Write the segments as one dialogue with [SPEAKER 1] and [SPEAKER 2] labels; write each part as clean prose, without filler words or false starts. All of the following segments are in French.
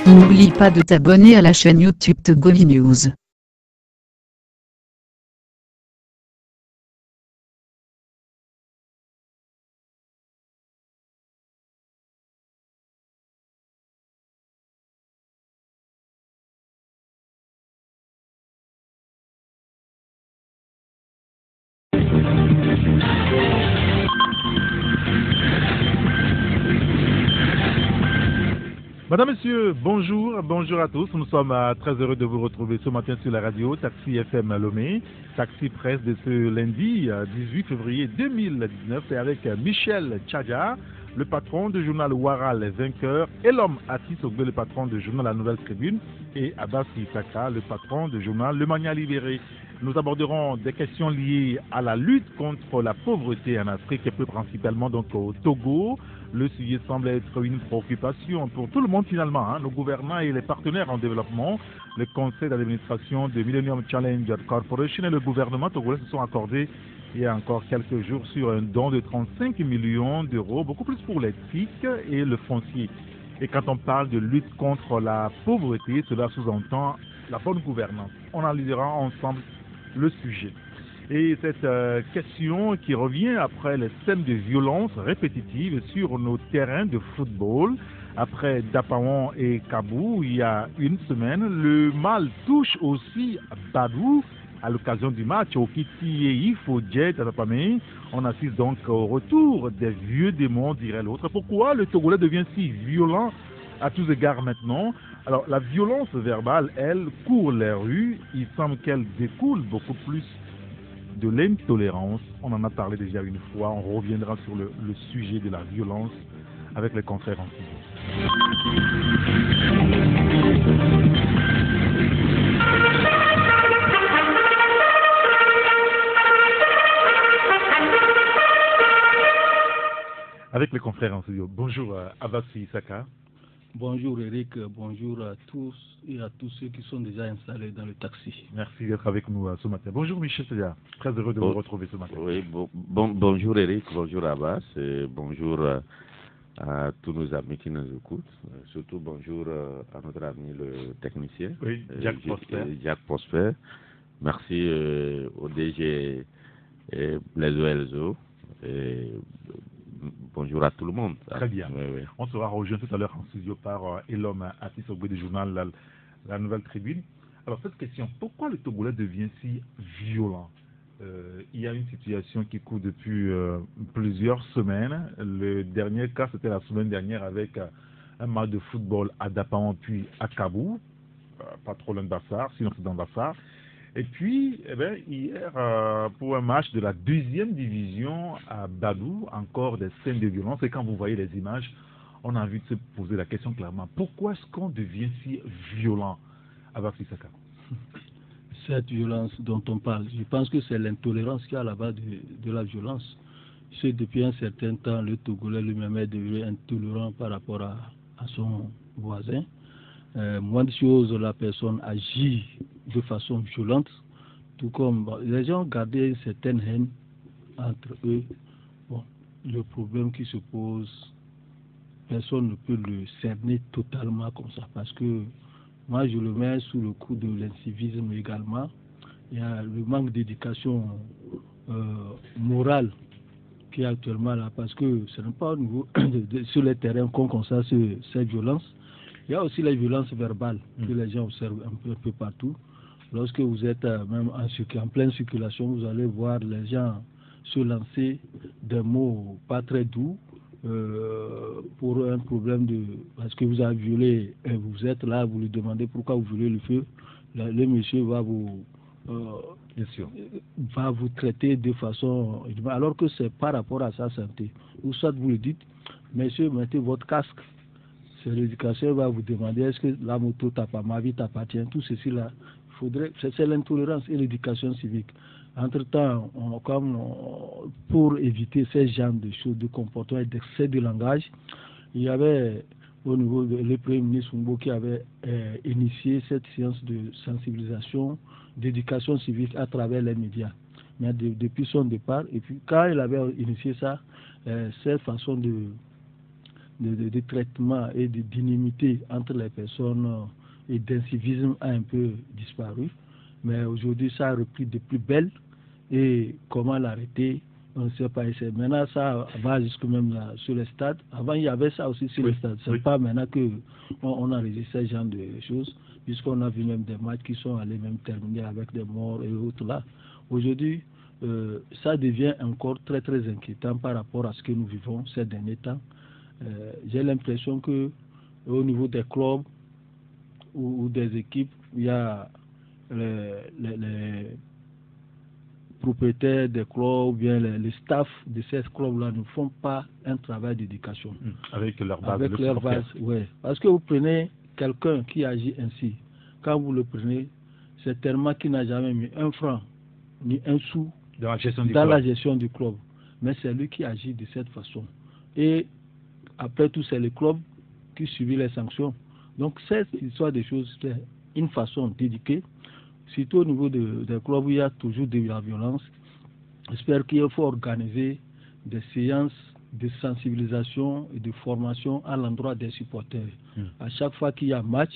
[SPEAKER 1] N'oublie pas de t'abonner à la chaîne YouTube Togovi News.
[SPEAKER 2] Madame, Monsieur, bonjour à tous. Nous sommes très heureux de vous retrouver ce matin sur la radio Taxi FM Lomé, Taxi Presse de ce lundi 18 février 2019 et avec Michel Tchadja, le patron du journal Ouara Les Vainqueurs, et l'homme Atis Ogbe, le patron du journal La Nouvelle Tribune, et Abbas Isaka, le patron du journal Le Mania Libéré. Nous aborderons des questions liées à la lutte contre la pauvreté en Afrique et plus principalement donc au Togo. Le sujet semble être une préoccupation pour tout le monde finalement, nos gouvernants et les partenaires en développement. Le conseil d'administration de Millennium Challenge Corporation et le gouvernement togolais se sont accordés il y a encore quelques jours sur un don de 35 millions d'euros, beaucoup plus pour les TIC et le foncier. Et quand on parle de lutte contre la pauvreté, cela sous-entend la bonne gouvernance. On analysera ensemble le sujet. Et cette question qui revient après les scènes de violence répétitives sur nos terrains de football, après Dapaon et Kabou, il y a une semaine, le mal touche aussi Badou à l'occasion du match au Kiti et Ifodjet à Tapamé. On assiste donc au retour des vieux démons, dirait l'autre. Pourquoi le Togolais devient si violent à tous égards maintenant? Alors, la violence verbale, elle, court les rues. Il semble qu'elle découle beaucoup plus de l'intolérance. On en a parlé déjà une fois. On reviendra sur le sujet de la violence avec les confrères en studio. Avec les confrères en studio. Bonjour Abbas Isaka.
[SPEAKER 3] Bonjour Eric, bonjour à tous et à tous ceux qui sont déjà installés dans le taxi.
[SPEAKER 2] Merci d'être avec nous ce matin. Bonjour Michel Tchadja, très heureux de vous retrouver ce matin.
[SPEAKER 4] Oui, bonjour Eric, bonjour Abbas, et bonjour à tous nos amis qui nous écoutent. Surtout bonjour à notre ami le technicien,
[SPEAKER 2] Jacques
[SPEAKER 4] Prosper. Merci au DG et les OLZO. Bonjour à tout le monde.
[SPEAKER 2] Très bien. Oui. On sera rejoint tout à l'heure en studio par Elom Atis Ogbe du journal la Nouvelle Tribune. Alors cette question, pourquoi le Togolais devient si violent? Il y a une situation qui court depuis plusieurs semaines. Le dernier cas, c'était la semaine dernière avec un match de football à Dapaon puis à Kabou, pas trop loin de Bassar, sinon c'est dans Bassar. Et puis, hier, pour un match de la 2e division à Badou, encore des scènes de violence. Et quand vous voyez les images, on a envie de se poser la question clairement. Pourquoi est-ce qu'on devient si violent avec Isaka?
[SPEAKER 3] Cette violence dont on parle, je pense que c'est l'intolérance qu'il y a là-bas de la violence. C'est depuis un certain temps, le Togolais lui-même est devenu intolérant par rapport à son voisin. Moins de choses, la personne agit de façon violente, tout comme les gens ont gardé une certaine haine entre eux. Bon, le problème qui se pose, personne ne peut le cerner totalement comme ça, parce que moi je le mets sous le coup de l'incivisme également. Il y a le manque d'éducation morale qui est actuellement là, parce que ce n'est pas au niveau sur les terrains qu'on constate cette violence. Il y a aussi la violence verbale que les gens observent un peu partout. Lorsque vous êtes même en pleine circulation, vous allez voir les gens se lancer des mots pas très doux pour un problème parce que vous avez violé, vous êtes là, vous lui demandez pourquoi vous violez le feu. Le monsieur va vous traiter de façon, alors que c'est par rapport à sa santé. Ou soit vous lui dites, monsieur, mettez votre casque. C'est l'éducation va vous demander est-ce que la moto ma vie t'appartient, tout ceci là. C'est l'intolérance et l'éducation civique. Entre-temps, pour éviter ces genres de choses, de comportements et d'excès de langage, il y avait au niveau du Premier ministre Ngbo qui avait initié cette séance de sensibilisation, d'éducation civique à travers les médias. Mais depuis son départ, et puis quand il avait initié ça, cette façon de traitement et d'inimité entre les personnes et d'incivisme a un peu disparu. Mais aujourd'hui, ça a repris de plus belle. Et comment l'arrêter, on ne sait pas. Maintenant, ça va jusque même là, sur les stades. Avant, il y avait ça aussi sur les stades. Ce n'est pas maintenant qu'on enregistre ce genre de choses, puisqu'on a vu même des matchs qui sont allés même terminer avec des morts et autres là. Aujourd'hui, ça devient encore très très inquiétant par rapport à ce que nous vivons ces derniers temps. J'ai l'impression que au niveau des clubs ou des équipes, il y a les propriétaires des clubs ou bien les staffs de ces clubs-là ne font pas un travail d'éducation.
[SPEAKER 2] Avec leur base.
[SPEAKER 3] Avec leur base, oui. Parce que vous prenez quelqu'un qui agit ainsi, quand vous le prenez, c'est tellement qu'il n'a jamais mis un franc ni un sou
[SPEAKER 2] dans la gestion du club.
[SPEAKER 3] Mais c'est lui qui agit de cette façon. Et après tout, c'est le club qui subit les sanctions. Donc cette histoire des choses, c'est une façon d'éduquer, surtout au niveau des clubs où il y a toujours de la violence. J'espère qu'il faut organiser des séances de sensibilisation et de formation à l'endroit des supporters. À chaque fois qu'il y a match,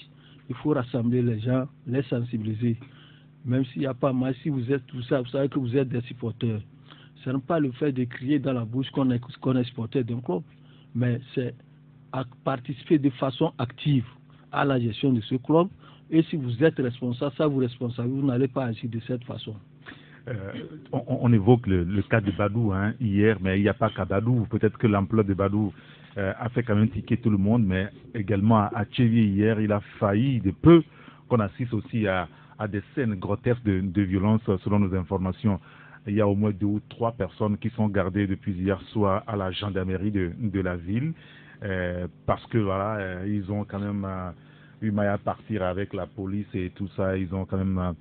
[SPEAKER 3] il faut rassembler les gens, les sensibiliser. Même s'il n'y a pas match, si vous êtes tout ça, vous savez que vous êtes des supporters. Ce n'est pas le fait de crier dans la bouche qu'on est supporter d'un club, mais c'est à participer de façon active à la gestion de ce club. Et si vous êtes responsable, ça vous responsable, vous n'allez pas agir de cette façon.
[SPEAKER 2] On évoque le cas de Badou hier, mais il n'y a pas qu'à Badou. Peut-être que l'ampleur de Badou a fait quand même tiquer tout le monde, mais également à Tchévier hier, il a failli de peu qu'on assiste aussi à des scènes grotesques de violence selon nos informations. Il y a au moins 2 ou 3 personnes qui sont gardées depuis hier soir à la gendarmerie de la ville parce que voilà, ils ont quand même eu mal à partir avec la police et tout ça. Ils ont quand même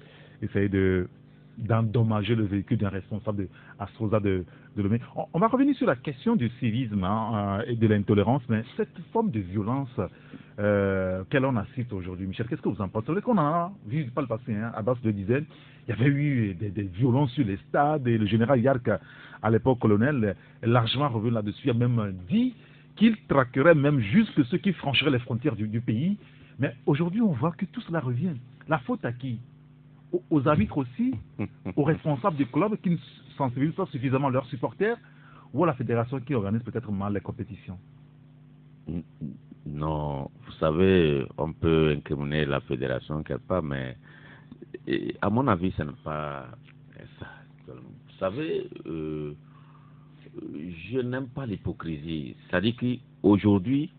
[SPEAKER 2] essayé d'endommager le véhicule d'un responsable de Astroza de Lomé. On va revenir sur la question du civisme et de l'intolérance, mais cette forme de violence qu'elle on assiste aujourd'hui, Michel, qu'est-ce que vous en pensez? Vous savez qu'on en a vu pas le passé, Abbas le disait, il y avait eu des violences sur les stades et le général Yark, à l'époque colonel, est largement revenu là-dessus. Il a même dit qu'il traquerait même jusque ceux qui franchiraient les frontières du pays. Mais aujourd'hui, on voit que tout cela revient. La faute à qui? Aux arbitres aussi, aux responsables du club qui ne sensibilisent pas suffisamment leurs supporters, ou à la fédération qui organise peut-être mal les compétitions?
[SPEAKER 4] Non, vous savez, on peut incriminer la fédération quelque part, mais à mon avis, ce n'est pas ça. Vous savez, je n'aime pas l'hypocrisie. C'est-à-dire qu'aujourd'hui,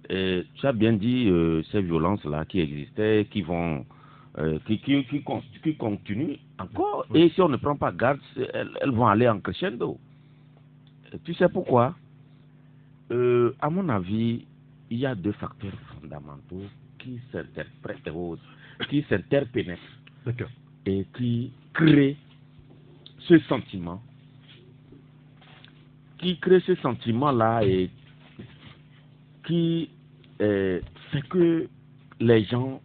[SPEAKER 4] tu as bien dit ces violences-là qui existaient, qui vont... qui continuent encore, et si on ne prend pas garde, elles vont aller en crescendo. Tu sais pourquoi? À mon avis, il y a 2 facteurs fondamentaux qui s'interprètent, qui s'interpénètrent et qui créent ce sentiment, là et qui fait que les gens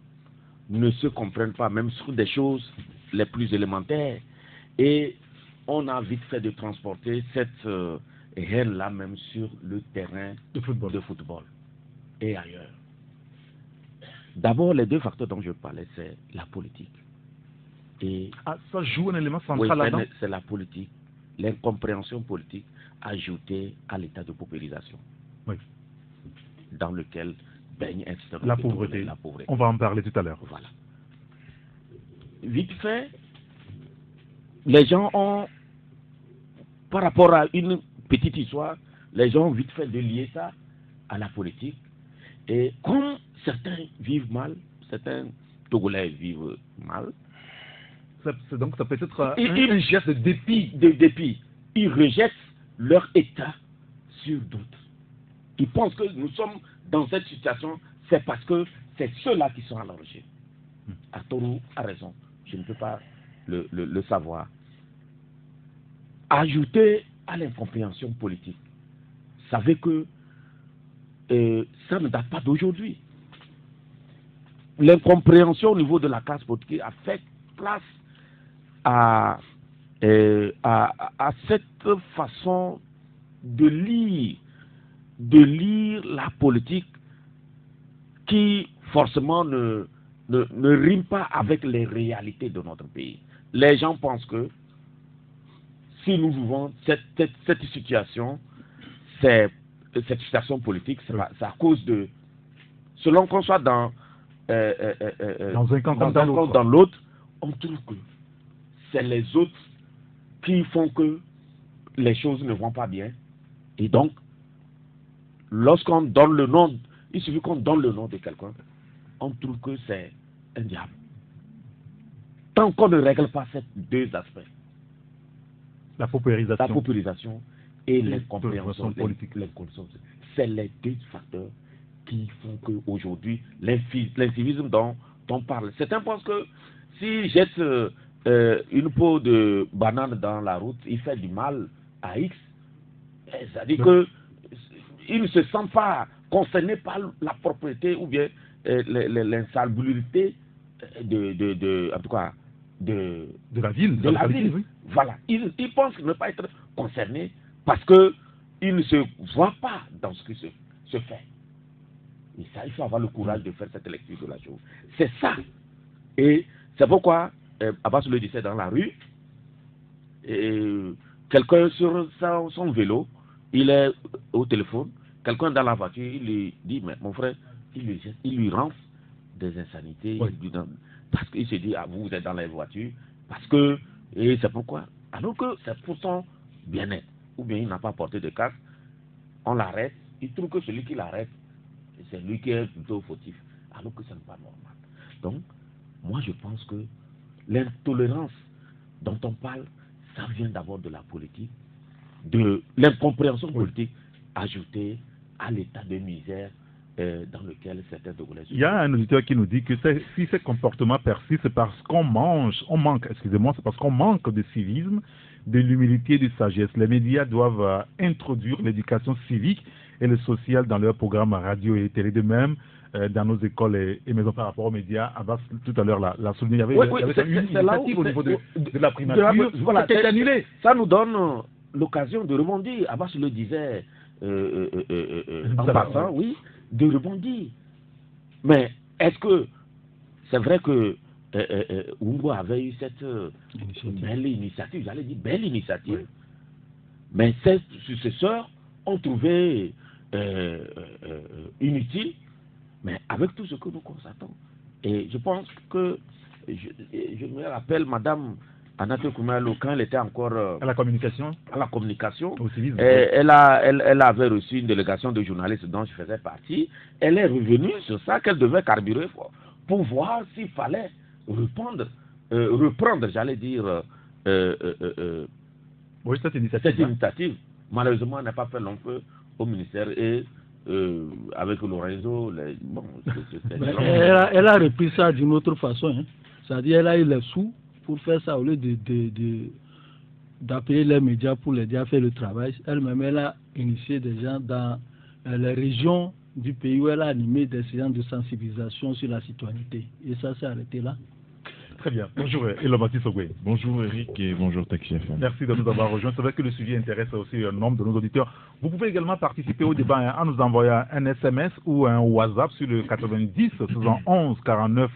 [SPEAKER 4] ne se comprennent pas, même sur des choses les plus élémentaires. Et on a vite fait de transporter cette haine-là même sur le terrain de football et ailleurs. D'abord, les 2 facteurs dont je parlais, c'est la politique. Et
[SPEAKER 2] ça joue un élément central là-dedans?
[SPEAKER 4] C'est la politique, l'incompréhension politique ajoutée à l'état de paupérisation dans lequel baigne
[SPEAKER 2] la pauvreté. On va en parler tout à l'heure.
[SPEAKER 4] Voilà. Vite fait, les gens ont, par rapport à une petite histoire, les gens ont vite fait de lier ça à la politique. Et comme certains vivent mal, certains Togolais vivent mal.
[SPEAKER 2] Donc ça peut être un geste de dépit.
[SPEAKER 4] Ils rejettent leur état sur d'autres. Ils pensent que nous sommes dans cette situation, c'est parce que c'est ceux-là qui sont à l'origine. Arturo a raison, je ne peux pas le savoir. Ajouter à l'incompréhension politique, vous savez que ça ne date pas d'aujourd'hui. L'incompréhension au niveau de la classe politique a fait place à cette façon de lire la politique qui forcément ne rime pas avec les réalités de notre pays. Les gens pensent que si nous vivons cette situation, cette situation politique, c'est à cause de, selon qu'on soit dans
[SPEAKER 2] un camp comme
[SPEAKER 4] dans l'autre, on trouve que c'est les autres qui font que les choses ne vont pas bien. Et donc, lorsqu'on donne le nom, il suffit qu'on donne le nom de quelqu'un, on trouve que c'est un diable. Tant qu'on ne règle pas ces deux aspects,
[SPEAKER 2] la paupérisation
[SPEAKER 4] et l'incompréhension politique, c'est les deux facteurs qui font qu'aujourd'hui, l'incivisme dont on parle. Certains pensent que s'ils jettent une peau de banane dans la route, il fait du mal à X. C'est-à-dire qu'ils ne se sentent pas concernés par la propriété ou bien l'insalubrité en tout cas, de
[SPEAKER 2] la ville.
[SPEAKER 4] Oui. Voilà. Ils pensent ne pas être concernés parce qu'ils ne se voient pas dans ce qui se fait. Et ça, il faut avoir le courage de faire cette lecture de la chose. C'est ça. Et c'est pourquoi Abbas le disait dans la rue, quelqu'un sur son vélo, il est au téléphone, quelqu'un dans la voiture, il lui dit, mais mon frère, il lui rance des insanités, oui. Parce qu'il se dit, vous êtes dans la voiture, parce que, et c'est pourquoi, alors que c'est pour son bien-être, ou bien il n'a pas porté de casque, on l'arrête, il trouve que celui qui l'arrête, c'est lui qui est plutôt fautif, alors que ce n'est pas normal. Donc, moi je pense que l'intolérance dont on parle, ça vient d'abord de la politique, de l'incompréhension politique ajoutée à l'état de misère dans lequel certains Togolais sont.
[SPEAKER 2] Il y a un auditeur qui nous dit que si ces comportements persistent, c'est parce qu'on c'est parce qu'on manque de civisme, de l'humilité, de sagesse. Les médias doivent introduire l'éducation civique et le social dans leurs programmes radio et télé, de même dans nos écoles et maisons par rapport aux médias. Abbas, tout à l'heure, l'a souligné. Il y avait une initiative au niveau de la primature.
[SPEAKER 4] Voilà, c'est annulé. Ça nous donne l'occasion de rebondir. Abbas le disait en passant, oui, de rebondir. Mais est-ce que c'est vrai que Oumbo avait eu cette belle initiative, j'allais dire belle initiative, oui. Mais ses successeurs ont trouvé inutile, mais avec tout ce que nous constatons. Et je pense que, je me rappelle, Madame Anate Koumalo, quand elle était encore
[SPEAKER 2] à la communication,
[SPEAKER 4] elle avait reçu une délégation de journalistes dont je faisais partie. Elle est revenue sur ça qu'elle devait carburer pour voir s'il fallait reprendre, j'allais dire,
[SPEAKER 2] oui, cette initiative.
[SPEAKER 4] Malheureusement, elle n'a pas fait long feu au ministère et avec Lorenzo,
[SPEAKER 3] elle a repris ça d'une autre façon. Hein. C'est-à-dire, elle a eu les sous pour faire ça au lieu d'appeler les médias pour les aider à faire le travail. Elle-même, elle a initié des gens dans les régions du pays où elle a animé des séances de sensibilisation sur la citoyenneté. Et ça s'est arrêté là.
[SPEAKER 2] Très bien. Bonjour Elomati Sogwe.
[SPEAKER 5] Bonjour Eric et bonjour Taxi FM.
[SPEAKER 2] Merci de nous avoir rejoints. C'est vrai que le sujet intéresse aussi un nombre de nos auditeurs. Vous pouvez également participer au débat en nous envoyant un SMS ou un WhatsApp sur le 90 71 49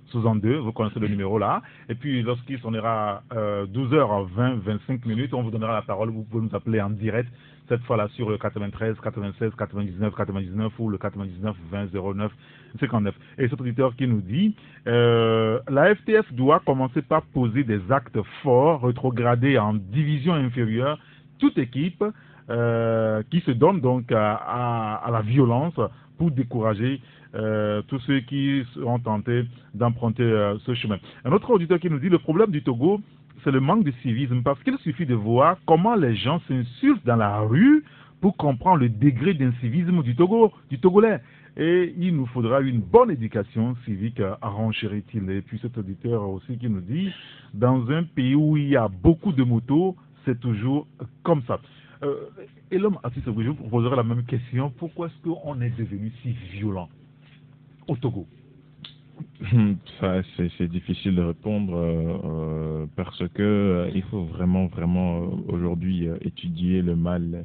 [SPEAKER 2] 62. Vous connaissez le numéro là. Et puis lorsqu'il sonnera 12h20, 25 minutes, on vous donnera la parole. Vous pouvez nous appeler en direct. Cette fois-là sur le 93 96 99 99 ou le 99 20 09 59. Et cet auditeur qui nous dit la FTF doit commencer par poser des actes forts, rétrogradés en division inférieure toute équipe qui se donne donc à la violence pour décourager tous ceux qui seront tentés d'emprunter ce chemin. Un autre auditeur qui nous dit le problème du Togo, c'est le manque de civisme, parce qu'il suffit de voir comment les gens s'insultent dans la rue pour comprendre le degré d'incivisme du Togolais. Et il nous faudra une bonne éducation civique, renchérit-il. Et puis cet auditeur aussi qui nous dit, dans un pays où il y a beaucoup de motos, c'est toujours comme ça. Et l'homme artiste, je vous proposerai la même question. Pourquoi est-ce qu'on est devenu si violent au Togo?
[SPEAKER 5] Ça, c'est difficile de répondre parce que il faut vraiment aujourd'hui étudier le mal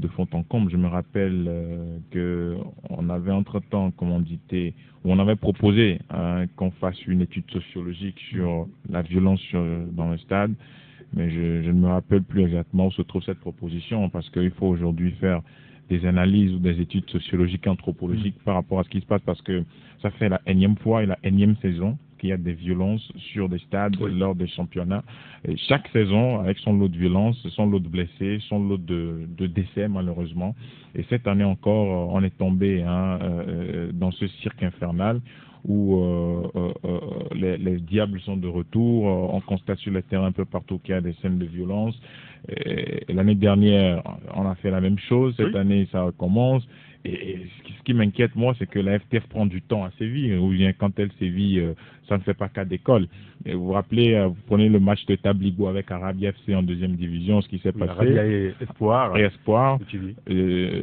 [SPEAKER 5] de fond en comble. Je me rappelle que on avait entre-temps commandité, ou on avait proposé qu'on fasse une étude sociologique sur la violence dans le stade, mais je ne me rappelle plus exactement où se trouve cette proposition, parce qu'il faut aujourd'hui faire des analyses ou des études sociologiques, anthropologiques par rapport à ce qui se passe, parce que ça fait la énième fois et la énième saison qu'il y a des violences sur des stades lors des championnats. Et chaque saison, avec son lot de violences, son lot de blessés, son lot de décès malheureusement. Et cette année encore, on est tombé dans ce cirque infernal où les diables sont de retour. On constate sur le terrain un peu partout qu'il y a des scènes de violence. L'année dernière, on a fait la même chose. Cette année, ça recommence. Et ce qui m'inquiète, moi, c'est que la FTF prend du temps à sévir, ou bien quand elle sévit, ça ne fait pas cas d'école. Vous vous rappelez, vous prenez le match de Tabligo avec Arabia FC en deuxième division, ce qui s'est passé.
[SPEAKER 2] Arabia et Espoir.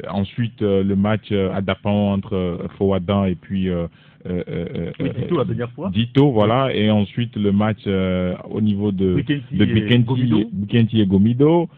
[SPEAKER 5] Ensuite, le match à Dapan entre Fowadan et puis...
[SPEAKER 2] Dito, la dernière fois.
[SPEAKER 5] Dito, voilà. Et ensuite, le match au niveau de Bikenti et Gomido.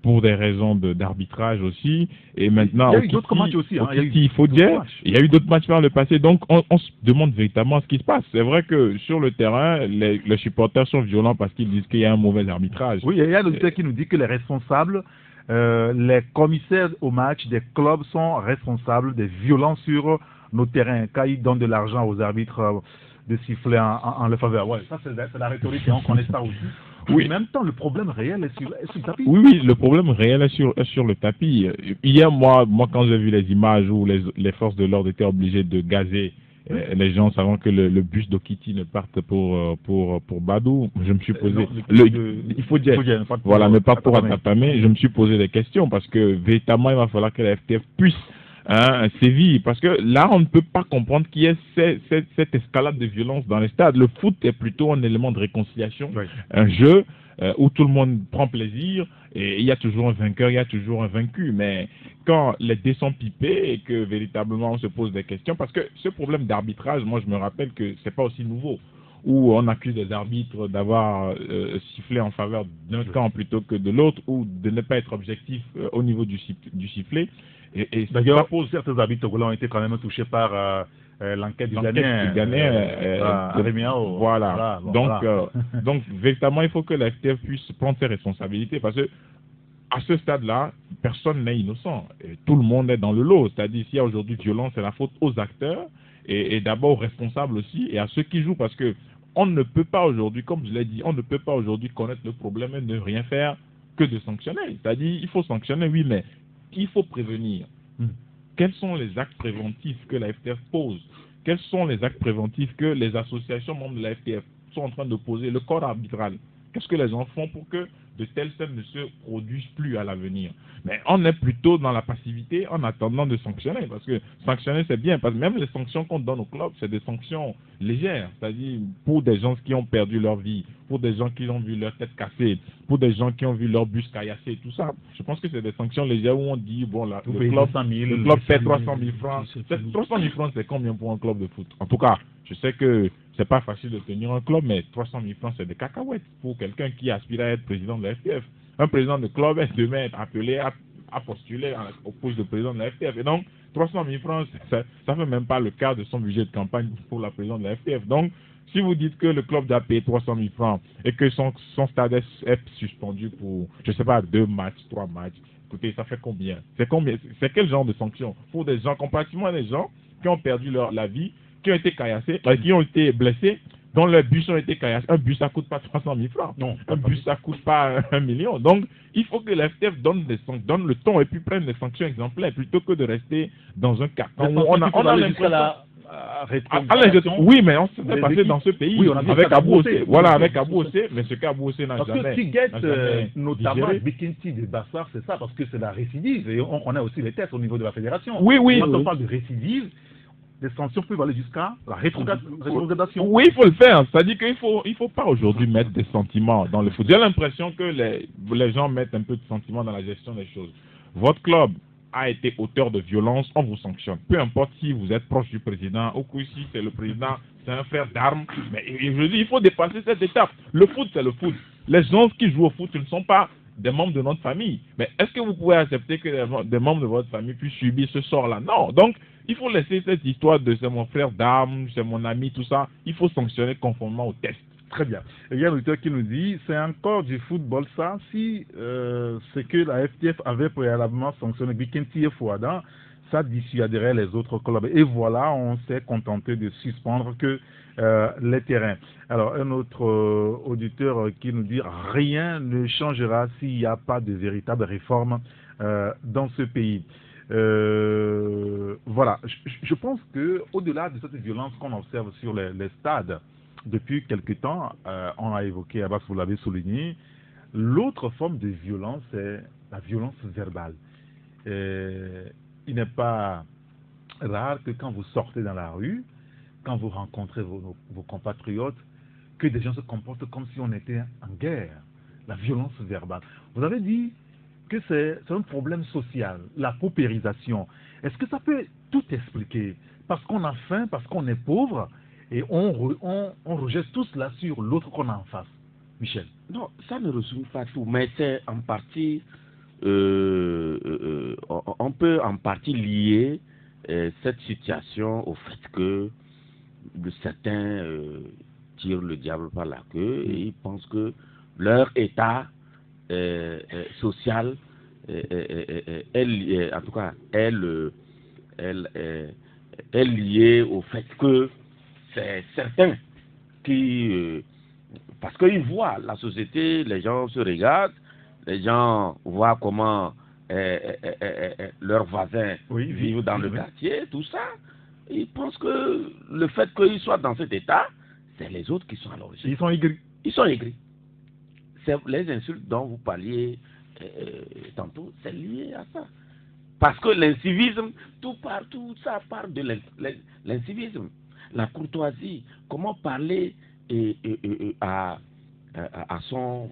[SPEAKER 5] Pour des raisons d'arbitrage aussi. Et maintenant,
[SPEAKER 2] il y a eu d'autres matchs aussi.
[SPEAKER 5] Il faut dire, il y a eu d'autres matchs par le passé. Donc, on se demande véritablement ce qui se passe. C'est vrai que sur le terrain, les supporters sont violents parce qu'ils disent qu'il y a un mauvais arbitrage.
[SPEAKER 2] Oui, il y a un auditeur qui nous dit que les responsables, les commissaires au match des clubs sont responsables des violences sur nos terrains. Quand ils donnent de l'argent aux arbitres de siffler en leur faveur. Ouais, ça, c'est la rhétorique et on connaît ça aussi. Oui. En même temps, le problème réel est sur le tapis.
[SPEAKER 5] Oui, le problème réel est sur le tapis. Hier, moi quand j'ai vu les images où les forces de l'ordre étaient obligées de gazer les gens, savant que le bus d'Okiti ne parte pour Badou, je me suis posé... il faut dire, voilà, mais pas pour Atapamé. Je me suis posé des questions parce que véritablement, il va falloir que la FTF puisse sévir, parce que là, on ne peut pas comprendre qu'il y ait cette escalade de violence dans les stades. Le foot est plutôt un élément de réconciliation, un jeu où tout le monde prend plaisir, et il y a toujours un vainqueur, il y a toujours un vaincu. Mais quand les dés sont pipés et que véritablement on se pose des questions, parce que ce problème d'arbitrage, moi je me rappelle que c'est pas aussi nouveau, où on accuse les arbitres d'avoir sifflé en faveur d'un camp plutôt que de l'autre, ou de ne pas être objectif au niveau du sifflet. Et
[SPEAKER 2] d'ailleurs, certains arbitres togolais ont été quand même touchés par l'enquête du Ghanéen.
[SPEAKER 5] Voilà. Donc, véritablement, il faut que la FTF puisse prendre ses responsabilités, parce que à ce stade-là, personne n'est innocent. Et tout le monde est dans le lot. C'est-à-dire, s'il y a aujourd'hui violence, c'est la faute aux acteurs, et d'abord aux responsables aussi, et à ceux qui jouent, parce que on ne peut pas aujourd'hui, comme je l'ai dit, on ne peut pas aujourd'hui connaître le problème et ne rien faire que de sanctionner. C'est-à-dire, il faut sanctionner, oui, mais il faut prévenir. Quels sont les actes préventifs que la FTF pose? Quels sont les actes préventifs que les associations membres de la FTF sont en train de poser? Le corps arbitral, qu'est-ce que les gens font pour que de telles scènes ne se produisent plus à l'avenir? Mais on est plutôt dans la passivité en attendant de sanctionner, parce que sanctionner c'est bien, parce que même les sanctions qu'on donne au club, c'est des sanctions légères, c'est-à-dire pour des gens qui ont perdu leur vie, pour des gens qui ont vu leur tête cassée, pour des gens qui ont vu leur bus caillassé, tout ça. Je pense que c'est des sanctions légères où on dit, bon, là, le club paie 300 000 francs. 300 000 francs, c'est combien pour un club de foot? En tout cas, je sais que c'est pas facile de tenir un club, mais 300 000 francs, c'est des cacahuètes pour quelqu'un qui aspire à être président de la FTF. Un président de club est demain appelé à postuler au poste de président de la FTF. Et donc, 300 000 francs, ça ne fait même pas le quart de son budget de campagne pour la présidence de la FTF. Donc, si vous dites que le club doit payer 300 000 francs et que son stade est suspendu pour, je ne sais pas, 2 matchs, 3 matchs, écoutez, ça fait combien? C'est quel genre de sanction? Pour des gens, comparativement des gens qui ont perdu la vie, qui ont été caillassés, qui ont été blessés, dont les bus ont été caillassés. Un bus, ça ne coûte pas 300 000 francs. Non, un bus, ça ne coûte pas 1 million. Donc, il faut que la FTF donne le ton et puis prenne des sanctions exemplaires plutôt que de rester dans un cas. On a l'impression... Oui, mais on s'est passé dans ce pays avec Abou Ossé. Voilà, avec Abou Ossé, mais ce qu'Abou Ossé n'a jamais.
[SPEAKER 2] Parce que ce qui guette notamment Bikenti de Bassar, c'est ça, parce que c'est la récidive. Et on a aussi les tests au niveau de la fédération.
[SPEAKER 5] Oui.
[SPEAKER 2] Quand on parle de récidive, les sanctions peuvent aller jusqu'à la rétrogradation.
[SPEAKER 5] Oui, il faut le faire. C'est-à-dire qu'il faut pas aujourd'hui mettre des sentiments dans le foot. J'ai l'impression que les gens mettent un peu de sentiments dans la gestion des choses. Votre club a été auteur de violence, on vous sanctionne. Peu importe si vous êtes proche du président ou si c'est le président, c'est un frère d'armes. Mais je dis, il faut dépasser cette étape. Le foot, c'est le foot. Les gens qui jouent au foot, ce ne sont pas des membres de notre famille. Mais est-ce que vous pouvez accepter que des membres de votre famille puissent subir ce sort-là? Non. Donc, il faut laisser cette histoire de c'est mon frère d'armes, c'est mon ami, tout ça. Il faut sanctionner conformément au test.
[SPEAKER 2] Très bien. Il y a un auditeur qui nous dit, c'est encore du football ça, si c'est que la FTF avait préalablement sanctionné Bikenti et Fouadan, ça dissuaderait les autres clubs. Et voilà, on s'est contenté de suspendre que les terrains. Alors, un autre auditeur qui nous dit, rien ne changera s'il n'y a pas de véritable réforme dans ce pays. Voilà, je pense qu'au-delà de cette violence qu'on observe sur les stades, depuis quelque temps, on a évoqué, Abbas, vous l'avez souligné, l'autre forme de violence, c'est la violence verbale. Il n'est pas rare que quand vous sortez dans la rue, quand vous rencontrez vos compatriotes, que des gens se comportent comme si on était en guerre. La violence verbale. Vous avez dit que c'est un problème social, la paupérisation. Est-ce que ça peut tout expliquer? Parce qu'on a faim, parce qu'on est pauvre, et on rejette tout cela sur l'autre qu'on a en face. Michel.
[SPEAKER 4] Non, ça ne résume pas tout, mais c'est en partie, on peut en partie lier cette situation au fait que certains tirent le diable par la queue et ils pensent que leur état social en tout cas est lié au fait que c'est certains qui parce qu'ils voient la société, les gens se regardent, les gens voient comment leurs voisins vivent dans le quartier, tout ça. Ils pensent que le fait qu'ils soient dans cet état, c'est les autres qui sont à l'origine.
[SPEAKER 2] Ils sont aigris.
[SPEAKER 4] Ils sont aigris. C'est les insultes dont vous parliez tantôt, c'est lié à ça. Parce que l'incivisme, tout ça part de l'incivisme. La courtoisie, comment parler à son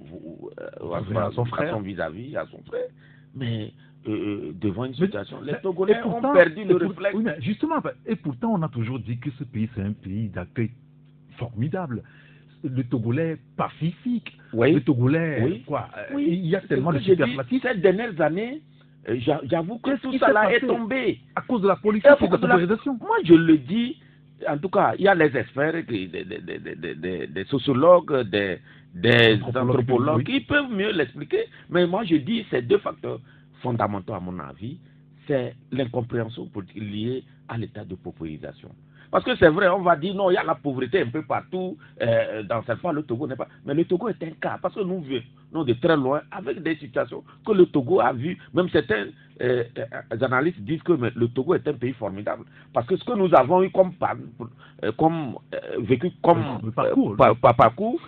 [SPEAKER 4] frère, à son vis-à-vis, à son frère, mais devant une situation, les Togolais ont perdu le réflexe.
[SPEAKER 2] Oui, mais justement, et pourtant on a toujours dit que ce pays c'est un pays d'accueil formidable. Le Togolais est pacifique, le Togolais, il y a tellement de superlatifs.
[SPEAKER 4] Ces dernières années, j'avoue que tout ça là est tombé.
[SPEAKER 2] À cause de la politique et de la polarisation.
[SPEAKER 4] Moi je le dis. En tout cas, il y a les experts, des sociologues, des anthropologues qui peuvent mieux l'expliquer. Mais moi, je dis ces deux facteurs fondamentaux, à mon avis, c'est l'incompréhension politique liée à l'état de paupérisation. Parce que c'est vrai, on va dire non, il y a la pauvreté un peu partout, dans cette fois le Togo n'est pas. Mais le Togo est un cas, parce que nous venons de très loin avec des situations que le Togo a vues. Même certains analystes disent que le Togo est un pays formidable. Parce que ce que nous avons eu vécu comme parcours,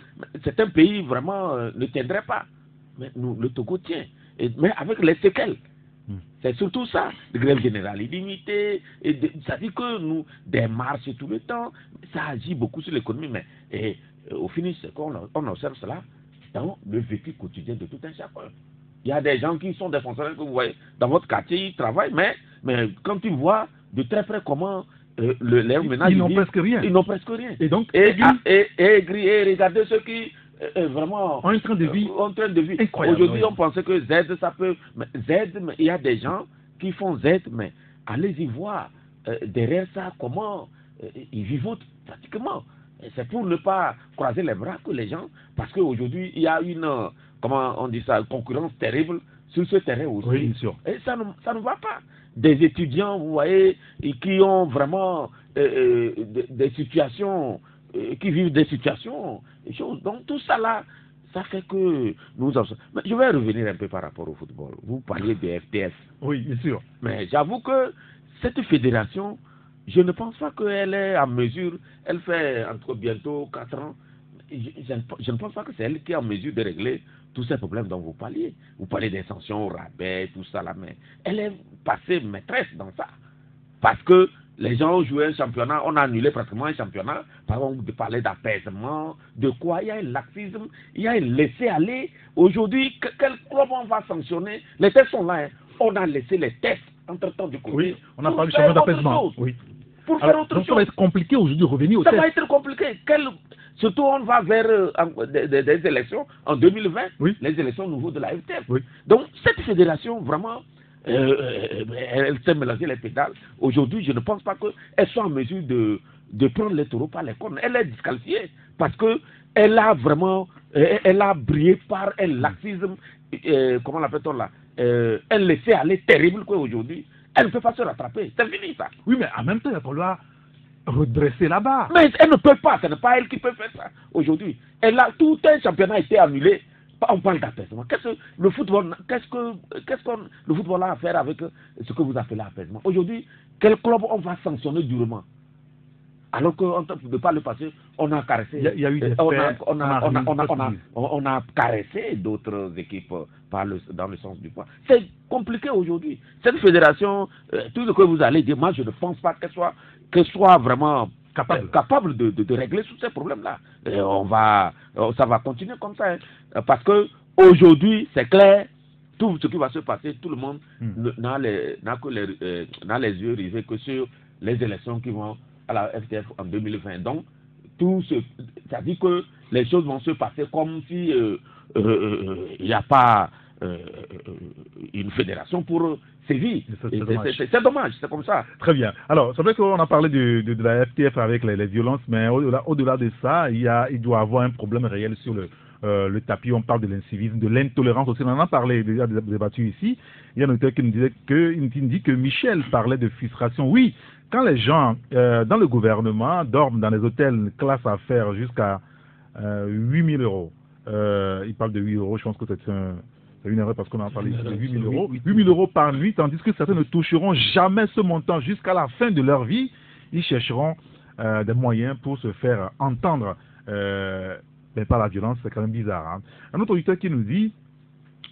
[SPEAKER 4] c'est un pays vraiment ne tiendrait pas. Mais le Togo tient, mais avec les séquelles. C'est surtout ça, de grève générale illimitée, ça dit que nous, des marches tout le temps, ça agit beaucoup sur l'économie, mais au finish, c'est qu'on observe cela dans le vécu quotidien de tout un chacun. Il y a des gens qui sont des fonctionnaires que vous voyez dans votre quartier, ils travaillent, mais quand ils voient de très près comment les ménages
[SPEAKER 2] ils n'ont presque rien.
[SPEAKER 4] Ils n'ont presque rien.
[SPEAKER 2] Et donc,
[SPEAKER 4] regardez ceux qui vraiment
[SPEAKER 2] en train de vie.
[SPEAKER 4] Aujourd'hui, on pensait que Z, ça peut. Mais il y a des gens qui font Z, mais allez-y voir derrière ça comment ils vivent pratiquement. C'est pour ne pas croiser les bras que les gens, parce qu'aujourd'hui, il y a une, comment on dit ça, concurrence terrible sur ce terrain aussi.
[SPEAKER 2] Oui, bien sûr.
[SPEAKER 4] Et ça ne va pas. Des étudiants, vous voyez, qui ont vraiment des situations. Qui vivent des situations, des choses. Donc tout ça là, ça fait que nous avons... Mais je vais revenir un peu par rapport au football. Vous parliez de FTF.
[SPEAKER 2] Oui, bien sûr.
[SPEAKER 4] Mais j'avoue que cette fédération, je ne pense pas qu'elle est en mesure, elle fait entre bientôt 4 ans, je ne pense pas que c'est elle qui est en mesure de régler tous ces problèmes dont vous parliez. Vous parlez des sanctions au rabais, tout ça là, mais elle est passée maîtresse dans ça. Parce que Les gens ont joué un championnat, on a annulé pratiquement un championnat. Par exemple, de parler d'apaisement, de quoi? Il y a un laxisme, il y a un laisser-aller. Aujourd'hui, quel club on va sanctionner? Les tests sont là. Hein. On a laissé les tests entre-temps du côté.
[SPEAKER 2] Oui, on a parlé du championnat d'apaisement. Oui.
[SPEAKER 4] Pour faire autre chose.
[SPEAKER 2] Ça va être compliqué aujourd'hui de revenir au
[SPEAKER 4] test.
[SPEAKER 2] Ça
[SPEAKER 4] va être compliqué. Surtout, on va vers des élections en 2020, les élections nouveaux de la FTF. Oui. Donc, cette fédération, vraiment, elle s'est mélangée les pédales. Aujourd'hui, je ne pense pas qu'elle soit en mesure de prendre les taureaux par les cornes. Elle est disqualifiée parce qu'elle a vraiment, elle a brillé par un laxisme, comment l'appelle-t-on là, un laisser-aller terrible aujourd'hui. Elle ne peut pas se rattraper. C'est fini ça.
[SPEAKER 2] Oui, mais en même temps, il va falloir redresser la barre.
[SPEAKER 4] Mais elle ne peut pas. Ce n'est pas elle qui peut faire ça aujourd'hui. Tout un championnat a été annulé. On parle d'apaisement. Qu'est-ce que le football a à faire avec ce que vous appelez apaisement? Aujourd'hui, quel club on va sanctionner durement? Alors qu'en temps de pas le passé, on a caressé.
[SPEAKER 2] Il y a eu des
[SPEAKER 4] on a caressé d'autres équipes dans le sens du poids. C'est compliqué aujourd'hui. Cette fédération, tout ce que vous allez dire, moi je ne pense pas qu'elle soit vraiment capable de régler tous ces problèmes-là. Ça va continuer comme ça. Hein, parce que aujourd'hui, c'est clair, tout ce qui va se passer, tout le monde n'a les yeux rivés que sur les élections qui vont à la FTF en 2020. Donc, ça dit que les choses vont se passer comme si il n'y a pas une fédération pour sévir. C'est dommage, c'est comme ça.
[SPEAKER 2] Très bien. Alors, c'est vrai qu'on a parlé de la FTF avec les violences, mais au-delà de ça, il doit y avoir un problème réel sur le tapis. On parle de l'incivisme, de l'intolérance aussi. On en a parlé, déjà débattu ici. Il y a un auteur qui nous dit que Michel parlait de frustration. Oui, quand les gens dans le gouvernement dorment dans les hôtels classe affaires jusqu'à 8 000 euros, il parle de 8 euros, je pense que c'est une erreur parce qu'on a parlé de 8 000 euros. 8 000 euros par nuit, tandis que certains ne toucheront jamais ce montant jusqu'à la fin de leur vie. Ils chercheront des moyens pour se faire entendre mais par la violence. C'est quand même bizarre. Hein. Un autre auditeur qui nous dit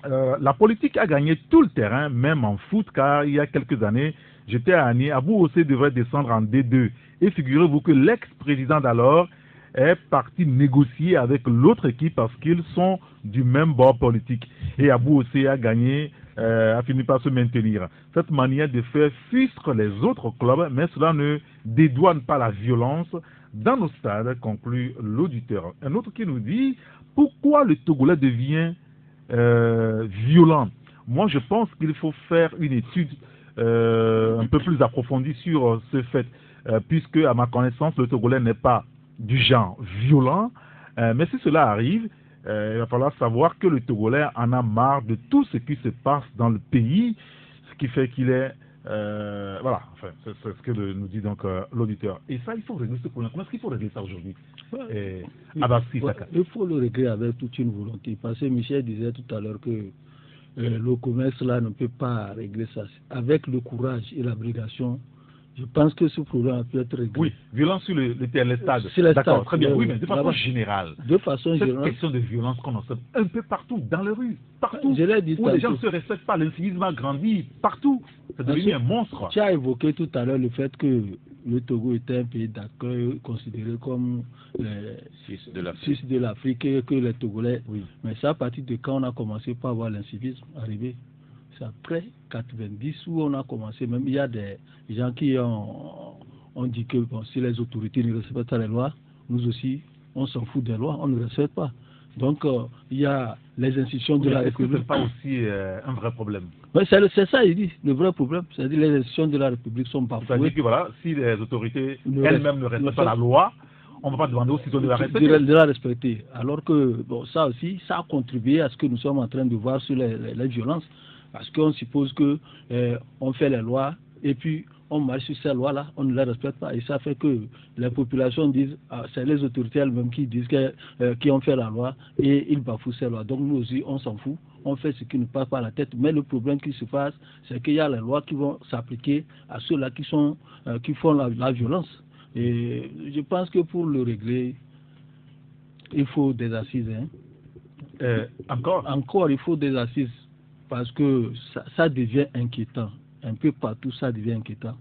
[SPEAKER 2] la politique a gagné tout le terrain, même en foot, car il y a quelques années, j'étais à Agné, Abou Ossé devrait descendre en D2. Et figurez-vous que l'ex-président d'alors est parti négocier avec l'autre équipe parce qu'ils sont du même bord politique. Et Abou Ossé a gagné, a fini par se maintenir. Cette manière de faire frustre les autres clubs, mais cela ne dédouane pas la violence dans nos stades, conclut l'auditeur. Un autre qui nous dit, pourquoi le Togolais devient violent? Moi, je pense qu'il faut faire une étude un peu plus approfondie sur ce fait, puisque, à ma connaissance, le Togolais n'est pas du genre violent, mais si cela arrive, il va falloir savoir que le Togolais en a marre de tout ce qui se passe dans le pays, ce qui fait qu'il est... voilà, enfin, c'est ce que nous dit donc l'auditeur. Et ça, il faut régler ce problème. Comment est-ce qu'il faut régler ça aujourd'hui?
[SPEAKER 3] Il faut le régler avec toute une volonté, parce que Michel disait tout à l'heure que le commerce là ne peut pas régler ça. Avec le courage et l'abnégation, je pense que ce problème peut être réglé.
[SPEAKER 2] Oui, violence sur les stades.
[SPEAKER 3] D'accord,
[SPEAKER 2] très bien. Oui, mais de façon générale.
[SPEAKER 3] Cette
[SPEAKER 2] question de violence qu'on observe un peu partout, dans les rues, partout.
[SPEAKER 3] Je l'ai dit
[SPEAKER 2] où les gens ne se respectent pas, l'incivisme a grandi partout. C'est devenu un monstre.
[SPEAKER 3] Tu as évoqué tout à l'heure le fait que le Togo était un pays d'accueil considéré comme Suisse de l'Afrique et que les Togolais. Oui. Mais c'est à partir de quand on a commencé par voir l'incivisme arriver. C'est après 90 où on a commencé, même il y a des gens qui ont dit que bon, si les autorités ne respectent pas les lois, nous aussi, on s'en fout des lois, on ne respecte pas. Donc, il y a les institutions de la République.
[SPEAKER 2] Ce n'est pas aussi un vrai problème.
[SPEAKER 3] C'est ça, il dit, le vrai problème. C'est-à-dire les institutions de la République sont bafouées.
[SPEAKER 2] C'est-à-dire que voilà, si les autorités elles-mêmes ne respectent pas la loi, on ne va pas demander aux citoyens de la respecter.
[SPEAKER 3] De la respecter. Alors que bon, ça aussi, ça a contribué à ce que nous sommes en train de voir sur les violences. Parce qu'on suppose que on fait les lois et puis on marche sur ces lois-là, on ne les respecte pas. Et ça fait que les populations disent, c'est les autorités elles-mêmes qui disent qui ont fait la loi et ils bafouent ces lois. Donc nous aussi, on s'en fout, on fait ce qui nous passe par la tête. Mais le problème qui se passe, c'est qu'il y a les lois qui vont s'appliquer à ceux-là qui font la violence. Et je pense que pour le régler, il faut des assises. Hein. Encore, il faut des assises. Parce que ça devient inquiétant. Un peu partout, ça devient inquiétant.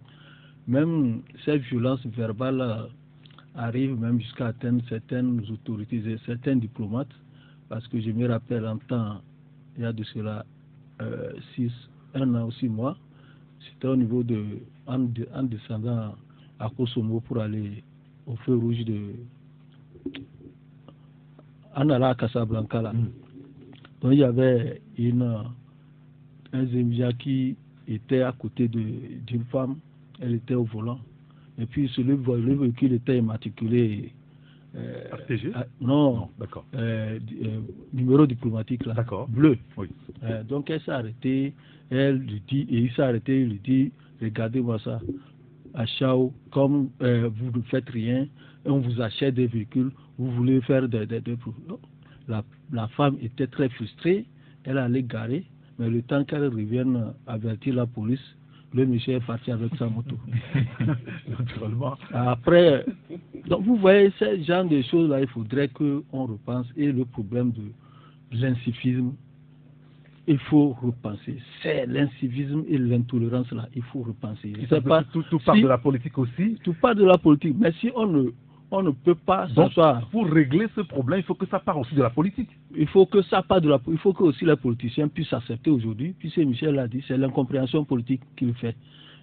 [SPEAKER 3] même cette violence verbale arrive même jusqu'à atteindre certaines autorités et certains diplomates, parce que je me rappelle il y a de cela 1 an ou 6 mois, c'était au niveau en descendant à Kosovo pour aller au feu rouge en allant à Casablanca là. Donc il y avait un Zambien qui était à côté d'une femme, elle était au volant. Et puis le véhicule était immatriculé.
[SPEAKER 2] RTG
[SPEAKER 3] non,
[SPEAKER 2] d'accord.
[SPEAKER 3] Numéro diplomatique là, bleu.
[SPEAKER 2] Oui.
[SPEAKER 3] Donc elle s'est arrêtée, elle lui dit, et il s'est arrêté, il lui dit, regardez-moi ça, à Chao, comme vous ne faites rien, on vous achète des véhicules, vous voulez faire des la femme était très frustrée, elle allait garer, mais le temps qu'elle revienne avertir la police, le monsieur est parti avec sa moto.
[SPEAKER 2] Naturellement.
[SPEAKER 3] Après, donc vous voyez, ce genre de choses-là, il faudrait qu'on repense. Et le problème de l'incivisme, il faut repenser. C'est l'incivisme et l'intolérance là, il faut repenser.
[SPEAKER 2] Tout part de la politique aussi.
[SPEAKER 3] Tout part de la politique. Mais si on ne peut pas s'asseoir.
[SPEAKER 2] Pour régler ce problème, il faut que ça parte aussi de la politique.
[SPEAKER 3] Il faut que ça parte il faut que aussi les politiciens puissent accepter aujourd'hui, puisque Michel l'a dit, c'est l'incompréhension politique qu'il fait.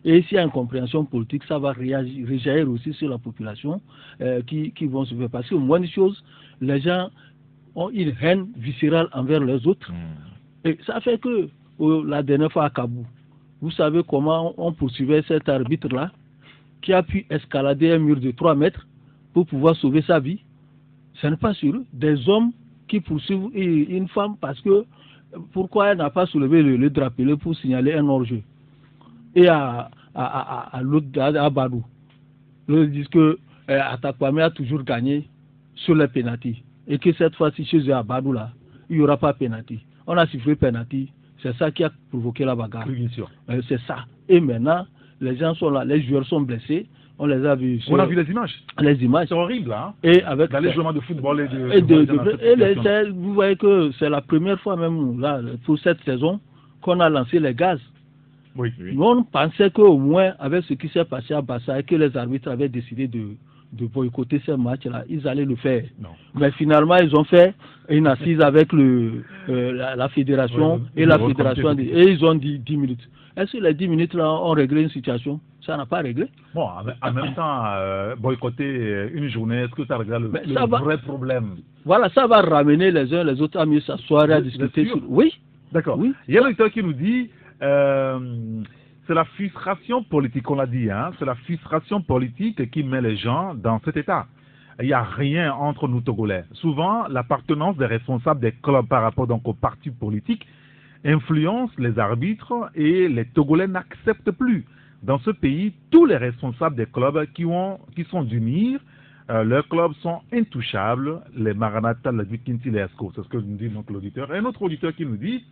[SPEAKER 3] Et s'il y a une compréhension politique, ça va réjaillir aussi sur la population qui vont se faire. Parce que moins de choses, les gens ont une haine viscérale envers les autres. Et ça fait que la dernière fois à Kabou, vous savez comment on poursuivait cet arbitre-là, qui a pu escalader un mur de 3 mètres pour pouvoir sauver sa vie. Ce n'est pas sur eux. Des hommes qui poursuivent une femme parce que pourquoi elle n'a pas soulevé le drapeau pour signaler un hors-jeu. Et à Badou, ils disent que Atakwame a toujours gagné sur les pénaltys. Et que cette fois-ci, chez eux à Badou, là, il n'y aura pas pénalty. On a sifflé pénalty. C'est ça qui a provoqué la bagarre.
[SPEAKER 2] Oui, bien sûr.
[SPEAKER 3] C'est ça. Et maintenant, les gens sont là, les joueurs sont blessés. On les a vus.
[SPEAKER 2] On a vu les images.
[SPEAKER 3] Les images.
[SPEAKER 2] C'est horrible, hein.
[SPEAKER 3] Et avec
[SPEAKER 2] dans les joueurs de football
[SPEAKER 3] vous voyez que c'est la première fois même là pour cette saison qu'on a lancé les gaz.
[SPEAKER 2] Oui.
[SPEAKER 3] Nous, on pensait qu'au moins avec ce qui s'est passé à Bassa et que les arbitres avaient décidé de boycotter ce match-là, ils allaient le faire.
[SPEAKER 2] Non.
[SPEAKER 3] Mais finalement, ils ont fait une assise avec la fédération et la fédération et ils ont dit 10 minutes. Est-ce que les 10 minutes là ont réglé une situation? Ça n'a pas réglé.
[SPEAKER 2] Bon, en même temps, boycotter une journée, est-ce que ça règle le vrai problème?
[SPEAKER 3] Voilà, ça va ramener les uns les autres à mieux s'asseoir et à discuter. Oui.
[SPEAKER 2] D'accord.
[SPEAKER 3] Oui.
[SPEAKER 2] Il y a un auditeur qui nous dit c'est la frustration politique, on l'a dit, hein, c'est la frustration politique qui met les gens dans cet état. Il n'y a rien entre nous Togolais. Souvent, l'appartenance des responsables des clubs par rapport donc aux partis politiques influence les arbitres et les Togolais n'acceptent plus. Dans ce pays, tous les responsables des clubs qui sont d'unir, leurs clubs sont intouchables, les Maranatha, les Dukinti, les Esco. C'est ce que nous dit donc l'auditeur. Et un autre auditeur qui nous dit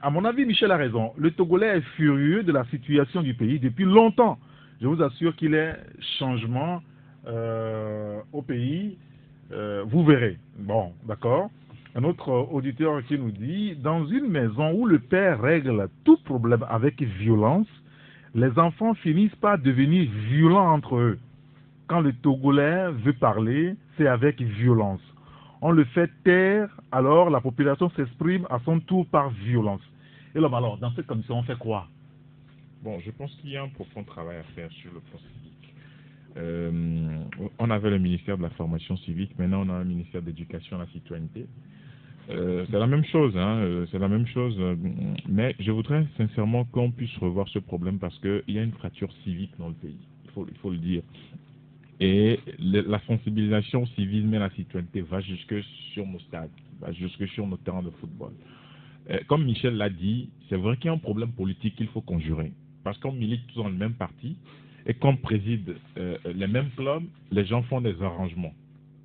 [SPEAKER 2] à mon avis, Michel a raison. Le Togolais est furieux de la situation du pays depuis longtemps. Je vous assure qu'il y a changement au pays. Vous verrez. Bon, d'accord. Un autre auditeur qui nous dit dans une maison où le père règle tout problème avec violence, les enfants finissent par devenir violents entre eux. Quand le Togolais veut parler, c'est avec violence. On le fait taire, alors la population s'exprime à son tour par violence. Et là, alors, dans cette commission, on fait quoi?
[SPEAKER 5] Bon, je pense qu'il y a un profond travail à faire sur le plan civique. On avait le ministère de la formation civique, maintenant on a un ministère d'éducation à la citoyenneté. C'est la même chose, hein, c'est la même chose, mais je voudrais sincèrement qu'on puisse revoir ce problème parce qu'il y a une fracture civique dans le pays, il faut le dire. Et la sensibilisation au civisme et à la citoyenneté va jusque sur nos stades, va jusque sur nos terrains de football. Comme Michel l'a dit, c'est vrai qu'il y a un problème politique qu'il faut conjurer. Parce qu'on milite tous dans le même parti et qu'on préside les mêmes clubs, les gens font des arrangements.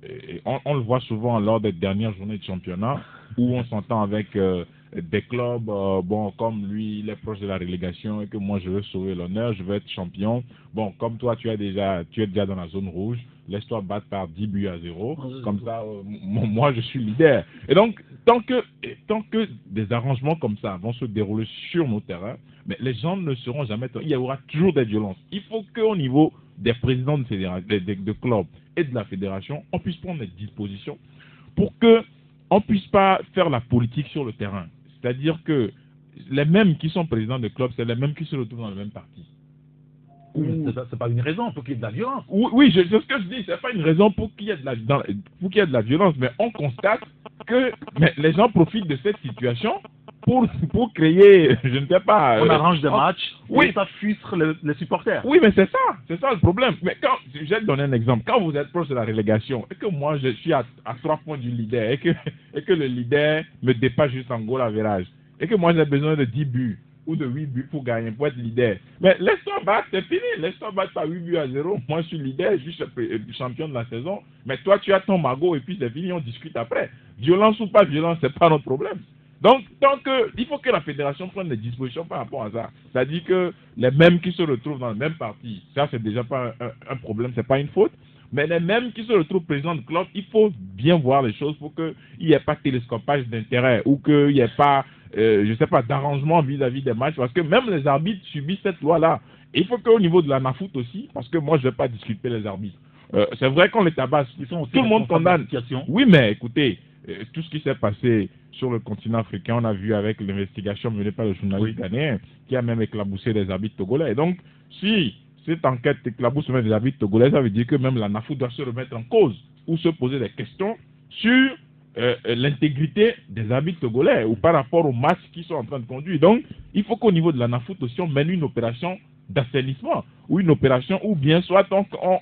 [SPEAKER 5] Et on le voit souvent lors des dernières journées de championnat où on s'entend avec des clubs, bon, comme lui, il est proche de la relégation et que moi, je veux sauver l'honneur, je veux être champion. Bon, comme toi, tu es déjà dans la zone rouge, laisse-toi battre par 10 buts à 0. Comme ça, moi, je suis leader. Et donc, tant que des arrangements comme ça vont se dérouler sur nos terrains, mais les gens ne seront jamais... Il y aura toujours des violences. Il faut qu'au niveau des présidents de clubs et de la fédération, on puisse prendre des dispositions pour qu'on ne puisse pas faire la politique sur le terrain. C'est-à-dire que les mêmes qui sont présidents de clubs, c'est les mêmes qui se retrouvent dans le même parti.
[SPEAKER 2] C'est pas une raison pour qu'il y ait de la violence.
[SPEAKER 5] Oui, c'est ce que je dis. C'est pas une raison pour qu'il y ait de la violence, mais on constate que les gens profitent de cette situation pour créer, je ne sais pas.
[SPEAKER 2] On arrange des matchs.
[SPEAKER 5] Oui,
[SPEAKER 2] et ça frustre les supporters.
[SPEAKER 5] Oui, mais c'est ça le problème. Mais je vais te donner un exemple. Quand vous êtes proche de la relégation et que moi je suis à 3 points du leader et que le leader me dépasse juste en goal average et que moi j'ai besoin de 10 buts ou de 8 buts pour gagner, pour être leader. Mais laisse-toi battre, c'est fini. Laisse-toi battre par 8 buts à 0. Moi, je suis leader, je suis champion de la saison. Mais toi, tu as ton magot et puis c'est fini, on discute après. Violence ou pas violence, c'est pas notre problème. Donc, il faut que la fédération prenne des dispositions par rapport à ça. C'est-à-dire que les mêmes qui se retrouvent dans le même parti, ça, c'est déjà pas un problème, c'est pas une faute. Mais les mêmes qui se retrouvent présidents de club, il faut bien voir les choses pour qu'il n'y ait pas de télescopage d'intérêt ou qu'il n'y ait pas, je sais pas, d'arrangement vis-à-vis des matchs. Parce que même les arbitres subissent cette loi-là. Et il faut qu'au niveau de la NAFOOT aussi, parce que moi, je ne vais pas discuter les arbitres. C'est vrai qu'on les tabasse, tout le monde condamne. Oui, mais écoutez, tout ce qui s'est passé sur le continent africain, on a vu avec l'investigation menée par le journaliste ghanéen, qui a même éclaboussé les arbitres togolais. Et donc, si cette enquête éclabousse même les arbitres togolais, ça veut dire que même la NAFOOT doit se remettre en cause ou se poser des questions sur l'intégrité des arbitres togolais ou par rapport aux matchs qu'ils sont en train de conduire. Donc, il faut qu'au niveau de la NAFOOT aussi, on mène une opération d'assainissement ou une opération où bien soit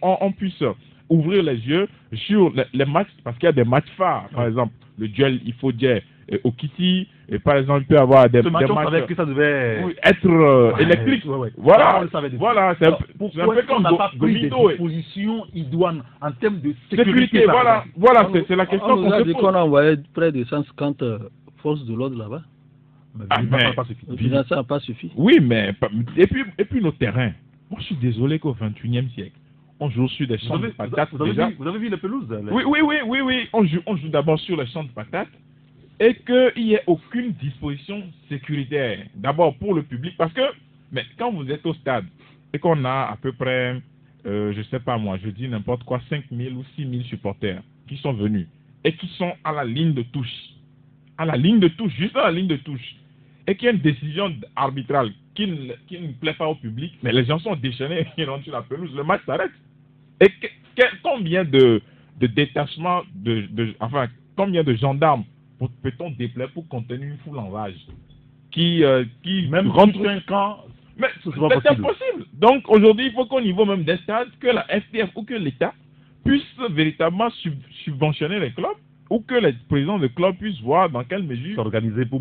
[SPEAKER 5] on puisse ouvrir les yeux sur les matchs, parce qu'il y a des matchs phares, par exemple, le duel, il faut dire, au Kitty, et par exemple, il peut y avoir des matchs
[SPEAKER 2] que ça devait
[SPEAKER 5] être électrique. Voilà, c'est un peu
[SPEAKER 2] comme on n'a pas pris des dispositions idoines en termes de sécurité.
[SPEAKER 5] Voilà, c'est la question
[SPEAKER 3] qu'on se pose. On a envoyé près de 150 forces de l'ordre là-bas. Ça n'a pas suffi.
[SPEAKER 5] Oui, mais et puis nos terrains. Moi, je suis désolé qu'au XXIe siècle, on joue sur des champs de patates. Vous
[SPEAKER 2] avez vu les pelouses?
[SPEAKER 5] Oui. On joue d'abord sur les champs de patates et qu'il n'y ait aucune disposition sécuritaire. D'abord pour le public, parce que mais quand vous êtes au stade et qu'on a à peu près, je ne sais pas moi, je dis n'importe quoi, 5 000 ou 6 000 supporters qui sont venus et qui sont à la ligne de touche, juste à la ligne de touche, et qu'il y a une décision arbitrale qui ne plaît pas au public, mais les gens sont déchaînés, ils rentrent sur la pelouse, le match s'arrête. Et combien de détachements, combien de gendarmes peut-on déployer pour contenir une foule en rage qui
[SPEAKER 2] même rentre 5 ans,
[SPEAKER 5] mais c'est impossible. Donc aujourd'hui, il faut qu'au niveau même des stades, que la FTF ou que l'État puisse véritablement subventionner les clubs, ou que les présidents de clubs puissent voir dans quelle mesure
[SPEAKER 2] s'organiser pour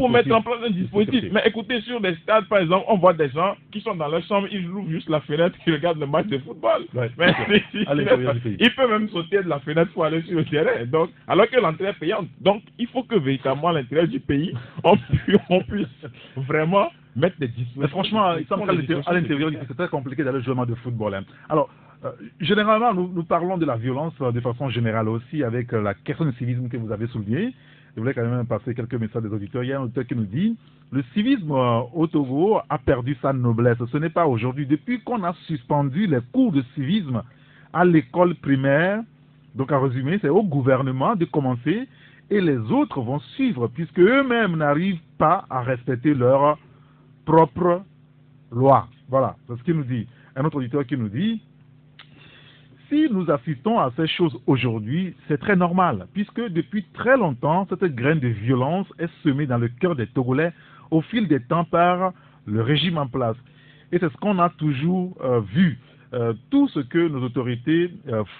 [SPEAKER 5] mettre en place un dispositif. Mais écoutez, sur des stades, par exemple, on voit des gens qui sont dans leur chambre, ils ouvrent juste la fenêtre, ils regardent le match de football. Mais il peut même sauter de la fenêtre pour aller sur le terrain. Donc, alors que l'entrée est payante. Donc, il faut que véritablement à l'intérieur du pays, on puisse vraiment mettre des dispositifs.
[SPEAKER 2] Mais franchement, il semble qu'à l'intérieur, c'est très compliqué d'aller jouer un match de football. Alors, généralement, nous parlons de la violence de façon générale aussi, avec la question du civisme que vous avez souligné. Je voulais quand même passer quelques messages des auditeurs. Il y a un auditeur qui nous dit « Le civisme au Togo a perdu sa noblesse. Ce n'est pas aujourd'hui. Depuis qu'on a suspendu les cours de civisme à l'école primaire, donc à résumer, c'est au gouvernement de commencer et les autres vont suivre puisque eux-mêmes n'arrivent pas à respecter leurs propres lois. » Voilà, c'est ce qu'il nous dit. Un autre auditeur qui nous dit si nous assistons à ces choses aujourd'hui, c'est très normal, puisque depuis très longtemps, cette graine de violence est semée dans le cœur des Togolais au fil des temps par le régime en place. Et c'est ce qu'on a toujours vu. Tout ce que nos autorités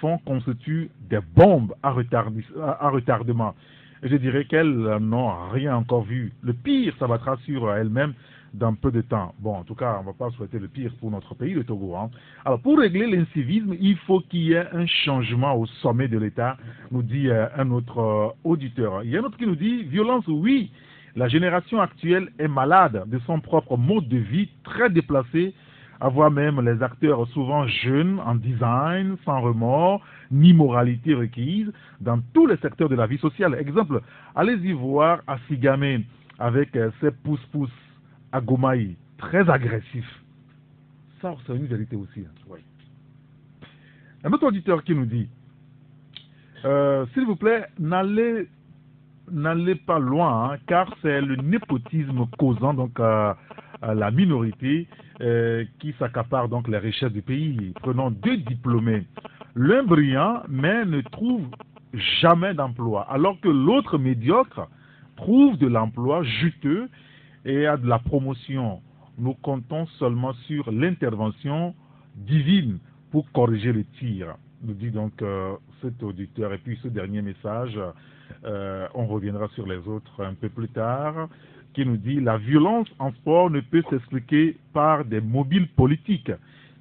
[SPEAKER 2] font constitue des bombes à retardement. Et je dirais qu'elles n'ont rien encore vu. Le pire s'abattra sur elles-mêmes dans peu de temps. Bon, en tout cas, on ne va pas souhaiter le pire pour notre pays, le Togo. Alors, pour régler l'incivisme, il faut qu'il y ait un changement au sommet de l'État, nous dit un autre auditeur. Il y a un autre qui nous dit, violence, oui, la génération actuelle est malade de son propre mode de vie, très déplacé, à voir même les acteurs souvent jeunes en design, sans remords, ni moralité requise, dans tous les secteurs de la vie sociale. Exemple, allez-y voir à Sigamé avec ses pouces-pouces à Gomaï, très agressifs. Ça, c'est une vérité aussi. Hein. Oui. Un autre auditeur qui nous dit, s'il vous plaît, n'allez pas loin, hein, car c'est le népotisme causant donc à la minorité qui s'accapare donc les richesses du pays. Prenons 2 diplômés, l'un brillant mais ne trouve jamais d'emploi, alors que l'autre médiocre trouve de l'emploi juteux et a de la promotion. Nous comptons seulement sur l'intervention divine pour corriger le tir, nous dit donc cet auditeur. Et puis ce dernier message, on reviendra sur les autres un peu plus tard, qui nous dit: la violence en sport ne peut s'expliquer par des mobiles politiques.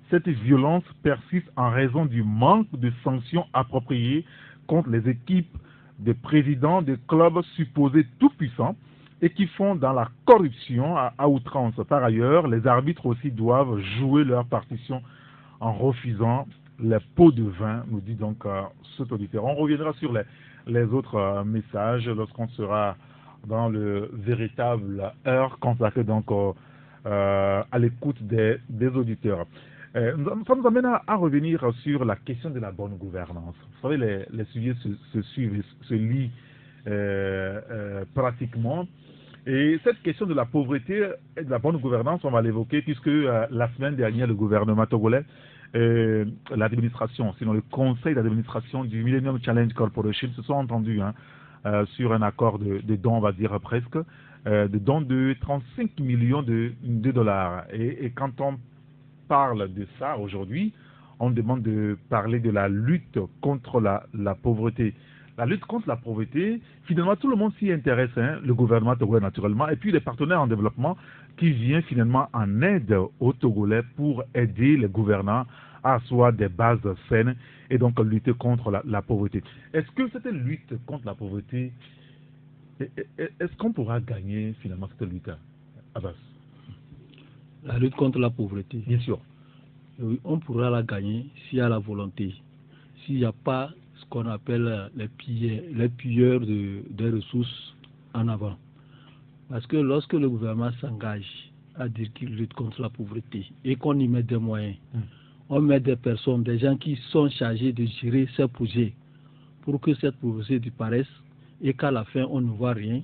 [SPEAKER 2] Cette violence persiste en raison du manque de sanctions appropriées contre les équipes de présidents de clubs supposés tout-puissants et qui font dans la corruption à outrance. Par ailleurs, les arbitres aussi doivent jouer leur partition en refusant les pots de vin, nous dit donc cet auditeur. On reviendra sur les autres messages lorsqu'on sera dans le véritable heure consacrée donc à l'écoute des auditeurs. Ça nous amène à revenir sur la question de la bonne gouvernance. Vous savez, les sujets se suivent, se lient pratiquement. Et cette question de la pauvreté et de la bonne gouvernance, on va l'évoquer puisque la semaine dernière, le gouvernement togolais, l'administration, sinon le conseil d'administration du Millennium Challenge Corporation se sont entendus sur un accord de dons, on va dire presque, de dons de 35 millions de dollars. Et quand on parle de ça aujourd'hui, on demande de parler de la lutte contre la pauvreté. La lutte contre la pauvreté, finalement, tout le monde s'y intéresse, hein, le gouvernement togolais naturellement, et puis les partenaires en développement qui viennent finalement en aide aux Togolais pour aider les gouvernants à asseoir des bases saines et donc lutter contre la pauvreté. Est-ce que cette lutte contre la pauvreté, est-ce qu'on pourra gagner finalement cette lutte, Abbas?
[SPEAKER 3] La lutte contre la pauvreté.
[SPEAKER 2] Bien sûr.
[SPEAKER 3] Oui, on pourra la gagner s'il y a la volonté. S'il n'y a pas ce qu'on appelle les pilleurs des ressources en avant. Parce que lorsque le gouvernement s'engage à dire qu'il lutte contre la pauvreté et qu'on y met des moyens, on met des personnes, des gens qui sont chargés de gérer ces projets pour que cette pauvreté disparaisse et qu'à la fin on ne voit rien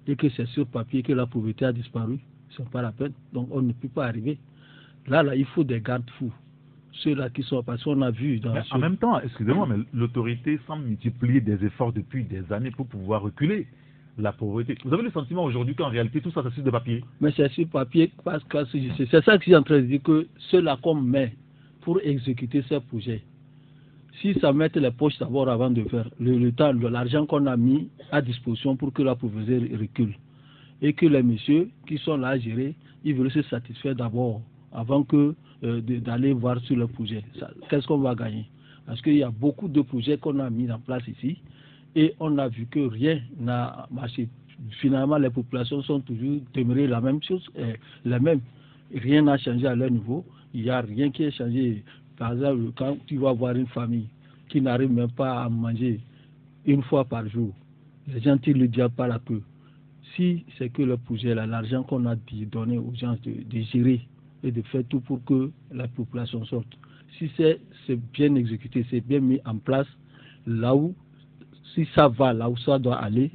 [SPEAKER 3] et que c'est sur papier que la pauvreté a disparu, ce n'est pas la peine. Donc on ne peut pas arriver. Là, il faut des garde-fous. Ceux-là qui sont, parce qu'on a vu dans...
[SPEAKER 2] En même temps, excusez-moi, mais l'autorité semble multiplier des efforts depuis des années pour pouvoir reculer la pauvreté. Vous avez le sentiment aujourd'hui qu'en réalité tout ça c'est sur de papier?
[SPEAKER 3] Mais c'est sur papier parce que c'est ça que je suis en train de dire, que ceux-là qu'on met pour exécuter ces projets, si ça met les poches d'abord avant de faire le temps, l'argent qu'on a mis à disposition pour que la pauvreté recule, et que les messieurs qui sont là à gérer, ils veulent se satisfaire d'abord avant que d'aller voir sur le projet. Qu'est-ce qu'on va gagner? Parce qu'il y a beaucoup de projets qu'on a mis en place ici et on a vu que rien n'a marché. Finalement, les populations sont toujours demeurées la même chose, les mêmes. Rien n'a changé à leur niveau. Il n'y a rien qui est changé. Par exemple, quand tu vas voir une famille qui n'arrive même pas à manger une fois par jour, les gens tirent le diable par la queue. Si c'est que le projet, l'argent qu'on a donné aux gens de gérer et de faire tout pour que la population sorte. Si c'est bien exécuté, c'est bien mis en place, là où, si ça va, là où ça doit aller,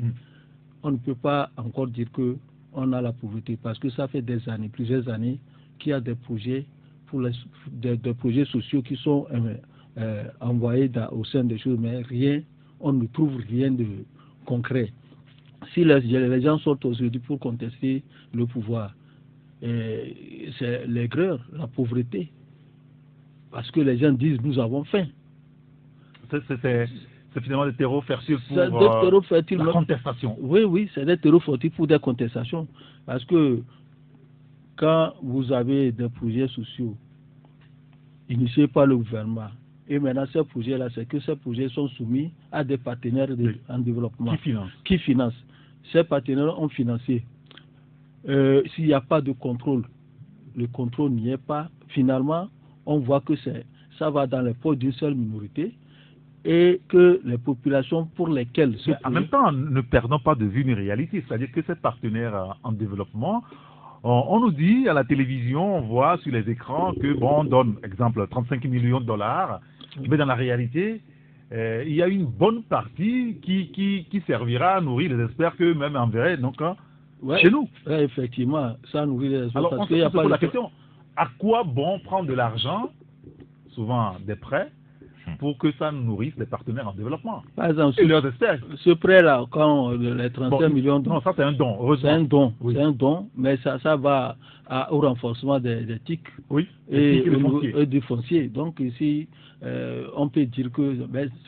[SPEAKER 3] on ne peut pas encore dire qu'on a la pauvreté, parce que ça fait des années, plusieurs années, qu'il y a des projets, des projets sociaux qui sont envoyés au sein des choses, mais rien, on ne trouve rien de concret. Si les gens sortent aujourd'hui pour contester le pouvoir, c'est l'aigreur, la pauvreté. Parce que les gens disent nous avons faim.
[SPEAKER 2] C'est finalement des terreaux fertiles pour la contestation.
[SPEAKER 3] Oui, c'est des terreaux fertiles pour des contestations. Parce que quand vous avez des projets sociaux initiés par le gouvernement, et maintenant ces projets-là, c'est que ces projets sont soumis à des partenaires en développement qui financent. Ces partenaires ont financé. S'il n'y a pas de contrôle, le contrôle n'y est pas, finalement, on voit que ça va dans les poches d'une seule minorité et que les populations pour lesquelles...
[SPEAKER 2] En même temps, ne perdons pas de vue une réalité, c'est-à-dire que ces partenaires en développement, on nous dit à la télévision, on voit sur les écrans que, bon, on donne, exemple, 35 millions de dollars, mais dans la réalité, il y a une bonne partie qui servira à nourrir les experts que même enverraient donc, chez nous.
[SPEAKER 3] Ouais, effectivement, ça nourrit les experts.
[SPEAKER 2] Alors, on se pose la question, à quoi bon prendre de l'argent, souvent des prêts, pour que ça nourrisse les partenaires en développement.
[SPEAKER 3] Par exemple,
[SPEAKER 2] et leurs experts.
[SPEAKER 3] Ce prêt-là, quand les 35 millions de...
[SPEAKER 2] Non, ça c'est un don, heureusement.
[SPEAKER 3] C'est un don,
[SPEAKER 2] oui.
[SPEAKER 3] C'est un don, mais ça va au renforcement des TIC
[SPEAKER 2] et
[SPEAKER 3] du foncier. Donc ici, on peut dire que...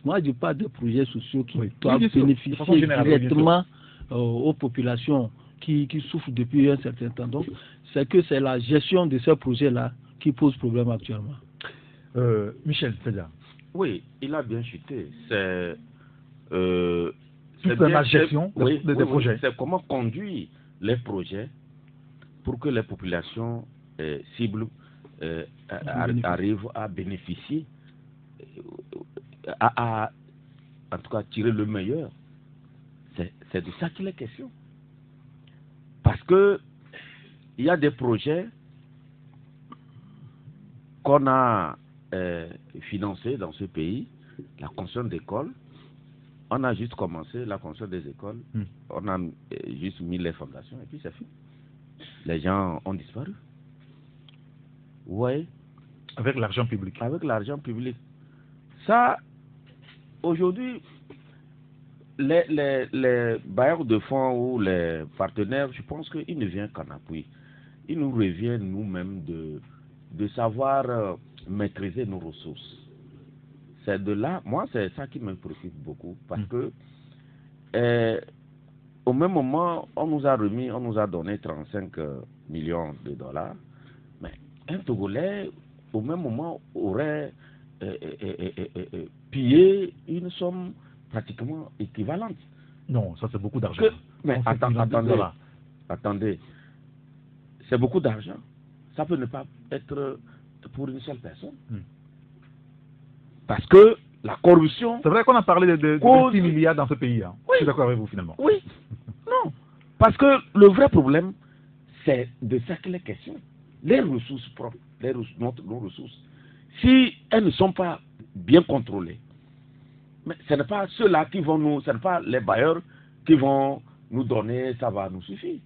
[SPEAKER 3] moi, je parle de projets sociaux qui doivent bénéficier directement aux populations qui souffrent depuis un certain temps. Donc, c'est que c'est la gestion de ces projets-là qui pose problème actuellement.
[SPEAKER 2] Michel, c'est-à-dire
[SPEAKER 4] oui, il a bien chuté. C'est
[SPEAKER 2] la gestion des projets.
[SPEAKER 4] C'est comment conduire les projets pour que les populations cibles arrivent à bénéficier, en tout cas tirer le meilleur. C'est de ça qu'il est question. Parce que il y a des projets qu'on a financé dans ce pays, la construction d'écoles. On a juste commencé la construction des écoles, on a juste mis les fondations et puis c'est fini. Les gens ont disparu. Oui.
[SPEAKER 2] Avec l'argent public.
[SPEAKER 4] Avec l'argent public. Ça, aujourd'hui, les bailleurs de fonds ou les partenaires, je pense qu'ils ne viennent qu'en appui. Il nous revient nous-mêmes de savoir maîtriser nos ressources. C'est de là, moi c'est ça qui me préoccupe beaucoup, parce que au même moment, on nous a donné 35 millions de dollars, mais un Togolais, au même moment, aurait pillé une somme pratiquement équivalente.
[SPEAKER 2] Non, ça c'est beaucoup d'argent.
[SPEAKER 4] Mais attendez, c'est beaucoup d'argent. Ça peut ne pas être pour une seule personne. Parce que la corruption...
[SPEAKER 2] C'est vrai qu'on a parlé de 6 milliards dans ce pays. Hein. Oui. Je suis d'accord avec vous finalement.
[SPEAKER 4] Oui. Non. Parce que le vrai problème, c'est de ça qu'il est question. Les ressources propres, nos ressources, si elles ne sont pas bien contrôlées, mais ce n'est pas ceux-là qui vont nous... Ce n'est pas les bailleurs qui vont nous donner, ça va nous suffire.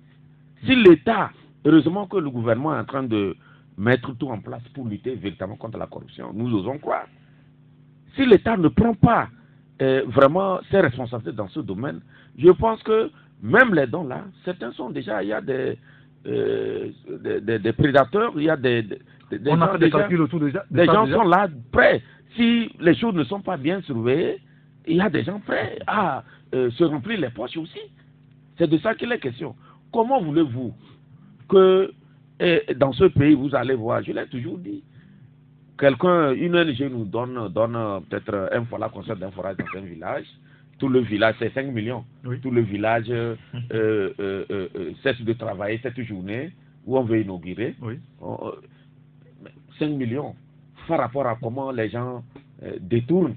[SPEAKER 4] Si l'État, heureusement que le gouvernement est en train de mettre tout en place pour lutter véritablement contre la corruption, nous osons croire. Si l'État ne prend pas vraiment ses responsabilités dans ce domaine, je pense que même les dons là, certains sont déjà, il y a des prédateurs, il y a des
[SPEAKER 2] on a fait des calculs autour déjà.
[SPEAKER 4] Des gens sont là prêts. Si les choses ne sont pas bien surveillées, il y a des gens prêts à se remplir les poches aussi. C'est de ça qu'il est question. Comment voulez-vous que dans ce pays, vous allez voir, je l'ai toujours dit, une ONG nous donne peut-être un fois la construction d'un forage dans un village. Tout le village, c'est 5 millions. Oui. Tout le village cesse de travailler cette journée où on veut inaugurer. Oui. 5 millions par rapport à comment les gens détournent.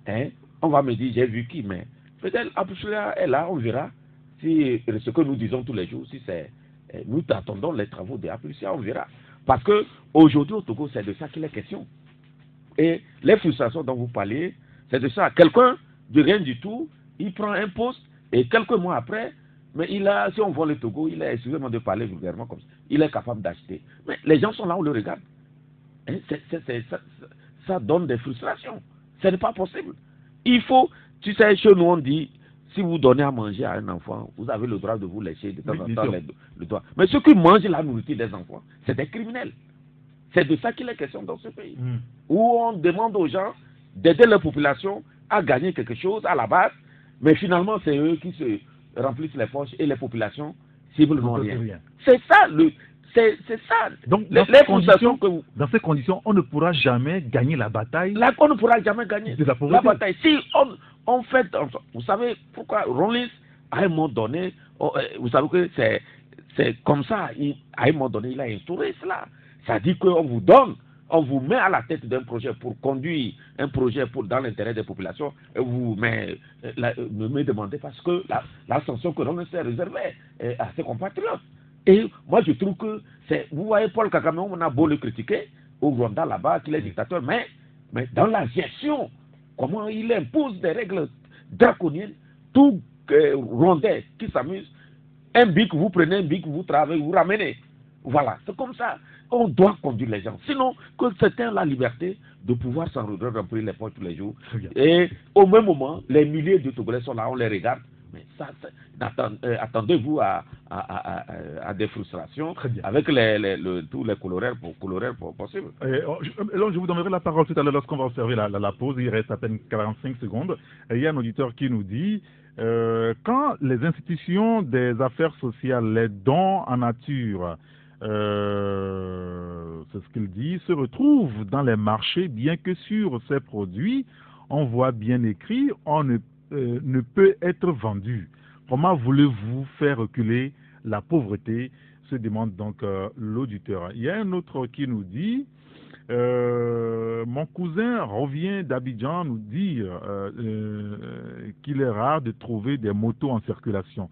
[SPEAKER 4] Hein? On va me dire, j'ai vu qui, mais peut-être Abouchlia est là, on verra si ce que nous disons tous les jours, si c'est nous attendons les travaux de Abouchlia, on verra. Parce que aujourd'hui au Togo, c'est de ça qu'il est question. Et les frustrations dont vous parlez, c'est de ça. Quelqu'un de rien du tout, il prend un poste et quelques mois après, mais si on voit le Togo, il est, excusez-moi de parler vulgairement comme ça, il est capable d'acheter. Mais les gens sont là, on le regarde. Hein, ça donne des frustrations. Ce n'est pas possible. Il faut, tu sais, chez nous on dit, si vous donnez à manger à un enfant, vous avez le droit de vous lécher de temps en temps le doigt. Mais ceux qui mangent la nourriture des enfants, c'est des criminels. C'est de ça qu'il est question dans ce pays. Où on demande aux gens d'aider la population à gagner quelque chose à la base, mais finalement c'est eux qui se remplissent les poches et les populations ciblent non rien. C'est ça c'est ça.
[SPEAKER 2] Donc dans ces conditions, on ne pourra jamais gagner la bataille.
[SPEAKER 4] Là, on ne pourra jamais gagner la bataille. Si on fait, vous savez pourquoi Rawlings, à un moment donné, vous savez que c'est comme ça, à un moment donné, il a instauré cela. Ça dit qu'on vous donne, on vous met à la tête d'un projet pour conduire un projet dans l'intérêt des populations, et vous me demandez parce que l'ascension que l'on s'est réservée à ses compatriotes. Et moi, je trouve que vous voyez, Paul Kagame, on a beau le critiquer, au Rwanda là-bas, qu'il est dictateur, mais dans la gestion, comment il impose des règles draconiennes, tout Rwandais qui s'amuse, un bic, vous prenez un bic, vous travaillez, vous ramenez. Voilà, c'est comme ça. On doit conduire les gens. Sinon, que certains ont la liberté de pouvoir s'en remplir les poches tous les jours. Et au même moment, les milliers de Togolais sont là, on les regarde. Mais ça, attendez-vous à des frustrations avec tous les colorants possibles.
[SPEAKER 2] Je vous donnerai la parole tout à l'heure lorsqu'on va observer la pause. Il reste à peine 45 secondes. Et il y a un auditeur qui nous dit quand les institutions des affaires sociales, les dons en nature, c'est ce qu'il dit, se retrouvent dans les marchés, bien que sur ces produits, on voit bien écrit, on ne peut être vendu. Comment voulez-vous faire reculer la pauvreté, se demande donc l'auditeur. Il y a un autre qui nous dit, mon cousin revient d'Abidjan, nous dit qu'il est rare de trouver des motos en circulation.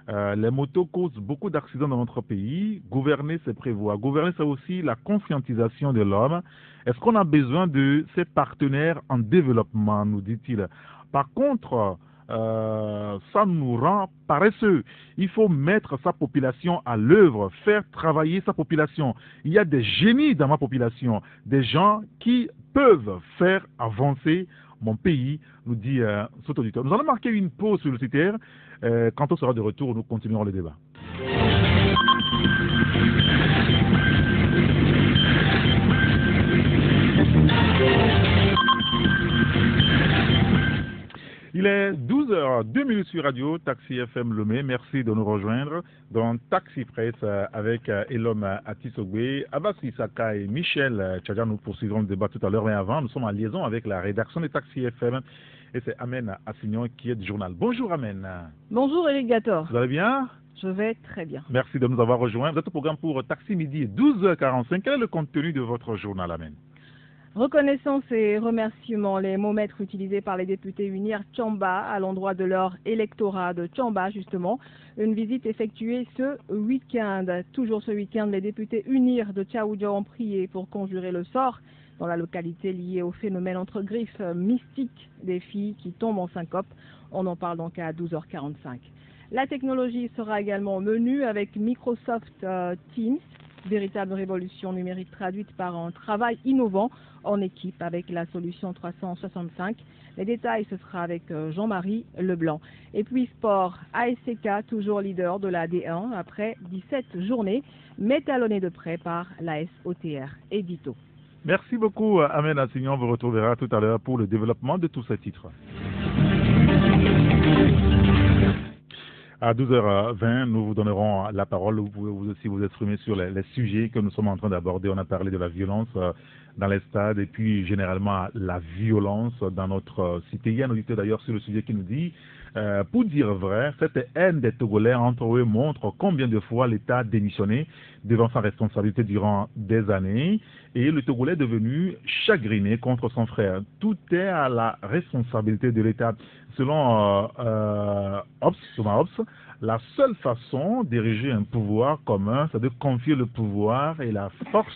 [SPEAKER 2] Les motos causent beaucoup d'accidents dans notre pays. Gouverner, c'est prévoir. Gouverner, c'est aussi la conscientisation de l'homme. Est-ce qu'on a besoin de ces partenaires en développement, nous dit-il. Par contre, ça nous rend paresseux. Il faut mettre sa population à l'œuvre, faire travailler sa population. Il y a des génies dans ma population, des gens qui peuvent faire avancer mon pays, nous dit cet auditeur. Nous allons marquer une pause publicitaire. Quand on sera de retour, nous continuerons le débat. Il est 12h02 sur Radio Taxi FM Lomé. Merci de nous rejoindre dans Taxi Presse avec Elom Atisogwe, Abbas Issaka et Michel Tchadja. Nous poursuivrons le débat tout à l'heure, mais avant, nous sommes en liaison avec la rédaction de Taxi FM et c'est Amen Assignon qui est du journal. Bonjour Amen.
[SPEAKER 6] Bonjour Eric Gator.
[SPEAKER 2] Vous allez bien?
[SPEAKER 6] Je vais très bien.
[SPEAKER 2] Merci de nous avoir rejoints. Vous êtes au programme pour Taxi Midi 12h45. Quel est le contenu de votre journal Amen?
[SPEAKER 6] Reconnaissance et remerciements, les mots maîtres utilisés par les députés UNIR Tchamba à l'endroit de leur électorat de Tchamba, justement. Une visite effectuée ce week-end. Toujours ce week-end, les députés UNIR de Tchaoudja ont prié pour conjurer le sort dans la localité liée au phénomène entre griffes mystique des filles qui tombent en syncope. On en parle donc à 12h45. La technologie sera également au menu avec Microsoft Teams. Véritable révolution numérique traduite par un travail innovant en équipe avec la solution 365. Les détails, ce sera avec Jean-Marie Leblanc. Et puis sport, ASCK, toujours leader de la D1 après 17 journées, mais talonné de près par la SOTR. Édito.
[SPEAKER 2] Merci beaucoup Amen Assignon. On vous retrouvera tout à l'heure pour le développement de tous ces titres. À 12h20, nous vous donnerons la parole. Vous pouvez vous aussi vous exprimer sur les sujets que nous sommes en train d'aborder. On a parlé de la violence dans les stades et puis généralement la violence dans notre cité. Il y a un auditeur d'ailleurs sur le sujet qui nous dit pour dire vrai, cette haine des Togolais entre eux montre combien de fois l'État a démissionné devant sa responsabilité durant des années et le Togolais est devenu chagriné contre son frère. Tout est à la responsabilité de l'État. Selon Thomas Hobbes, la seule façon d'ériger un pouvoir commun, c'est de confier le pouvoir et la force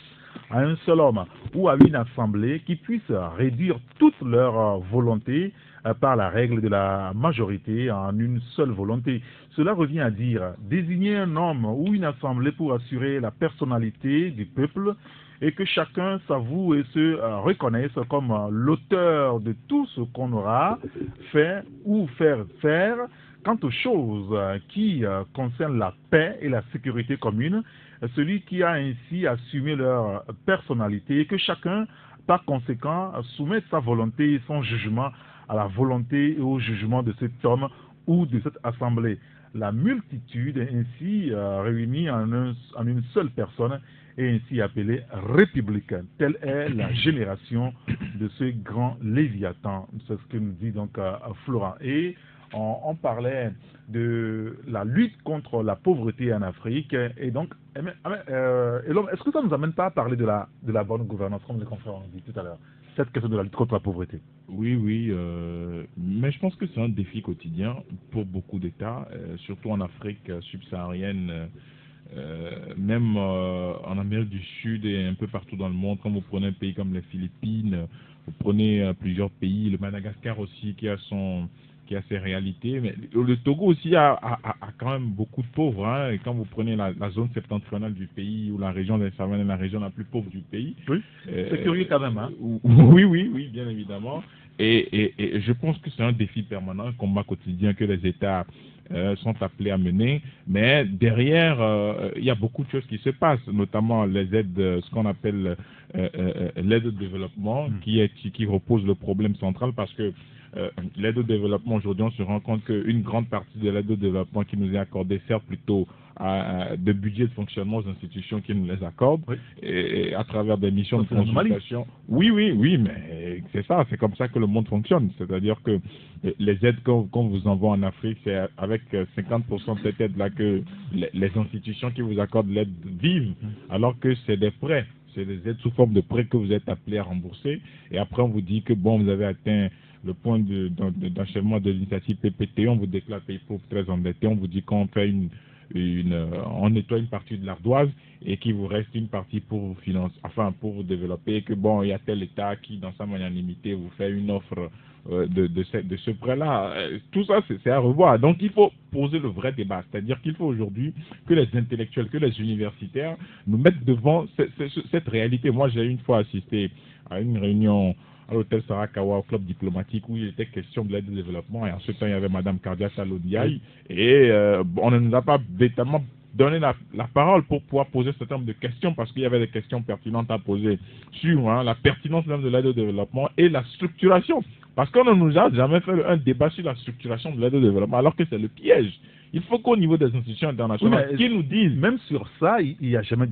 [SPEAKER 2] à un seul homme ou à une assemblée qui puisse réduire toute leur volonté par la règle de la majorité en une seule volonté. Cela revient à dire désigner un homme ou une assemblée pour assurer la personnalité du peuple et que chacun s'avoue et se reconnaisse comme l'auteur de tout ce qu'on aura fait ou faire faire. Quant aux choses qui concernent la paix et la sécurité commune, celui qui a ainsi assumé leur personnalité et que chacun, par conséquent, soumette sa volonté et son jugement à la volonté et au jugement de cet homme ou de cette assemblée. La multitude est ainsi réunie en une seule personne et ainsi appelée républicain. Telle est la génération de ce grand Léviathan. C'est ce que nous dit donc Florent. Et on parlait de la lutte contre la pauvreté en Afrique. Et donc, est-ce que ça ne nous amène pas à parler de la bonne gouvernance, comme les confrères ont dit tout à l'heure, cette question de la lutte contre la pauvreté?
[SPEAKER 5] Oui, oui, mais je pense que c'est un défi quotidien pour beaucoup d'États, surtout en Afrique subsaharienne, même en Amérique du Sud et un peu partout dans le monde. Quand vous prenez un pays comme les Philippines, vous prenez plusieurs pays, le Madagascar aussi qui a ses réalités, mais le Togo aussi a quand même beaucoup de pauvres. Hein, et quand vous prenez la zone septentrionale du pays, ou la région des Savanes est la région la plus pauvre du pays.
[SPEAKER 2] Oui, c'est curieux quand même. Hein.
[SPEAKER 5] Oui, bien évidemment. Et je pense que c'est un défi permanent, un combat quotidien que les États sont appelés à mener. Mais derrière, il y a beaucoup de choses qui se passent, notamment les aides, ce qu'on appelle l'aide au développement, qui repose le problème central, parce que l'aide au développement, aujourd'hui, on se rend compte qu'une grande partie de l'aide au développement qui nous est accordée sert plutôt de budget de fonctionnement aux institutions qui nous les accordent, oui. et à travers des missions de consultation. Oui, mais c'est ça, c'est comme ça que le monde fonctionne. C'est-à-dire que les aides qu'on vous envoie en Afrique, c'est avec 50% de cette aide-là que les institutions qui vous accordent l'aide vivent, alors que c'est des prêts. C'est des aides sous forme de prêts que vous êtes appelés à rembourser. Et après, on vous dit que bon, vous avez atteint le point d'enchaînement de l'initiative PPT, on vous déclare pays pauvre très endetté, on vous dit qu'on fait on nettoie une partie de l'ardoise et qu'il vous reste une partie pour vous financer, enfin pour vous développer, et que bon, il y a tel État qui, dans sa magnanimité, vous fait une offre de ce prêt-là. Tout ça, c'est à revoir. Donc, il faut poser le vrai débat. C'est-à-dire qu'il faut aujourd'hui que les intellectuels, que les universitaires nous mettent devant cette réalité. Moi, j'ai une fois assisté à une réunion à l'hôtel Sarakawa, au club diplomatique, où il était question de l'aide au développement. Et en ce temps, il y avait Mme Kardia Salodiaï. Et on ne nous a pas véritablement donné la parole pour pouvoir poser ce terme de questions, parce qu'il y avait des questions pertinentes à poser sur la pertinence même de l'aide au développement et la structuration. Parce qu'on ne nous a jamais fait un débat sur la structuration de l'aide au développement, alors que c'est le piège. Il faut qu'au niveau des institutions internationales, qui nous disent...
[SPEAKER 2] Même sur ça, il n'y a jamais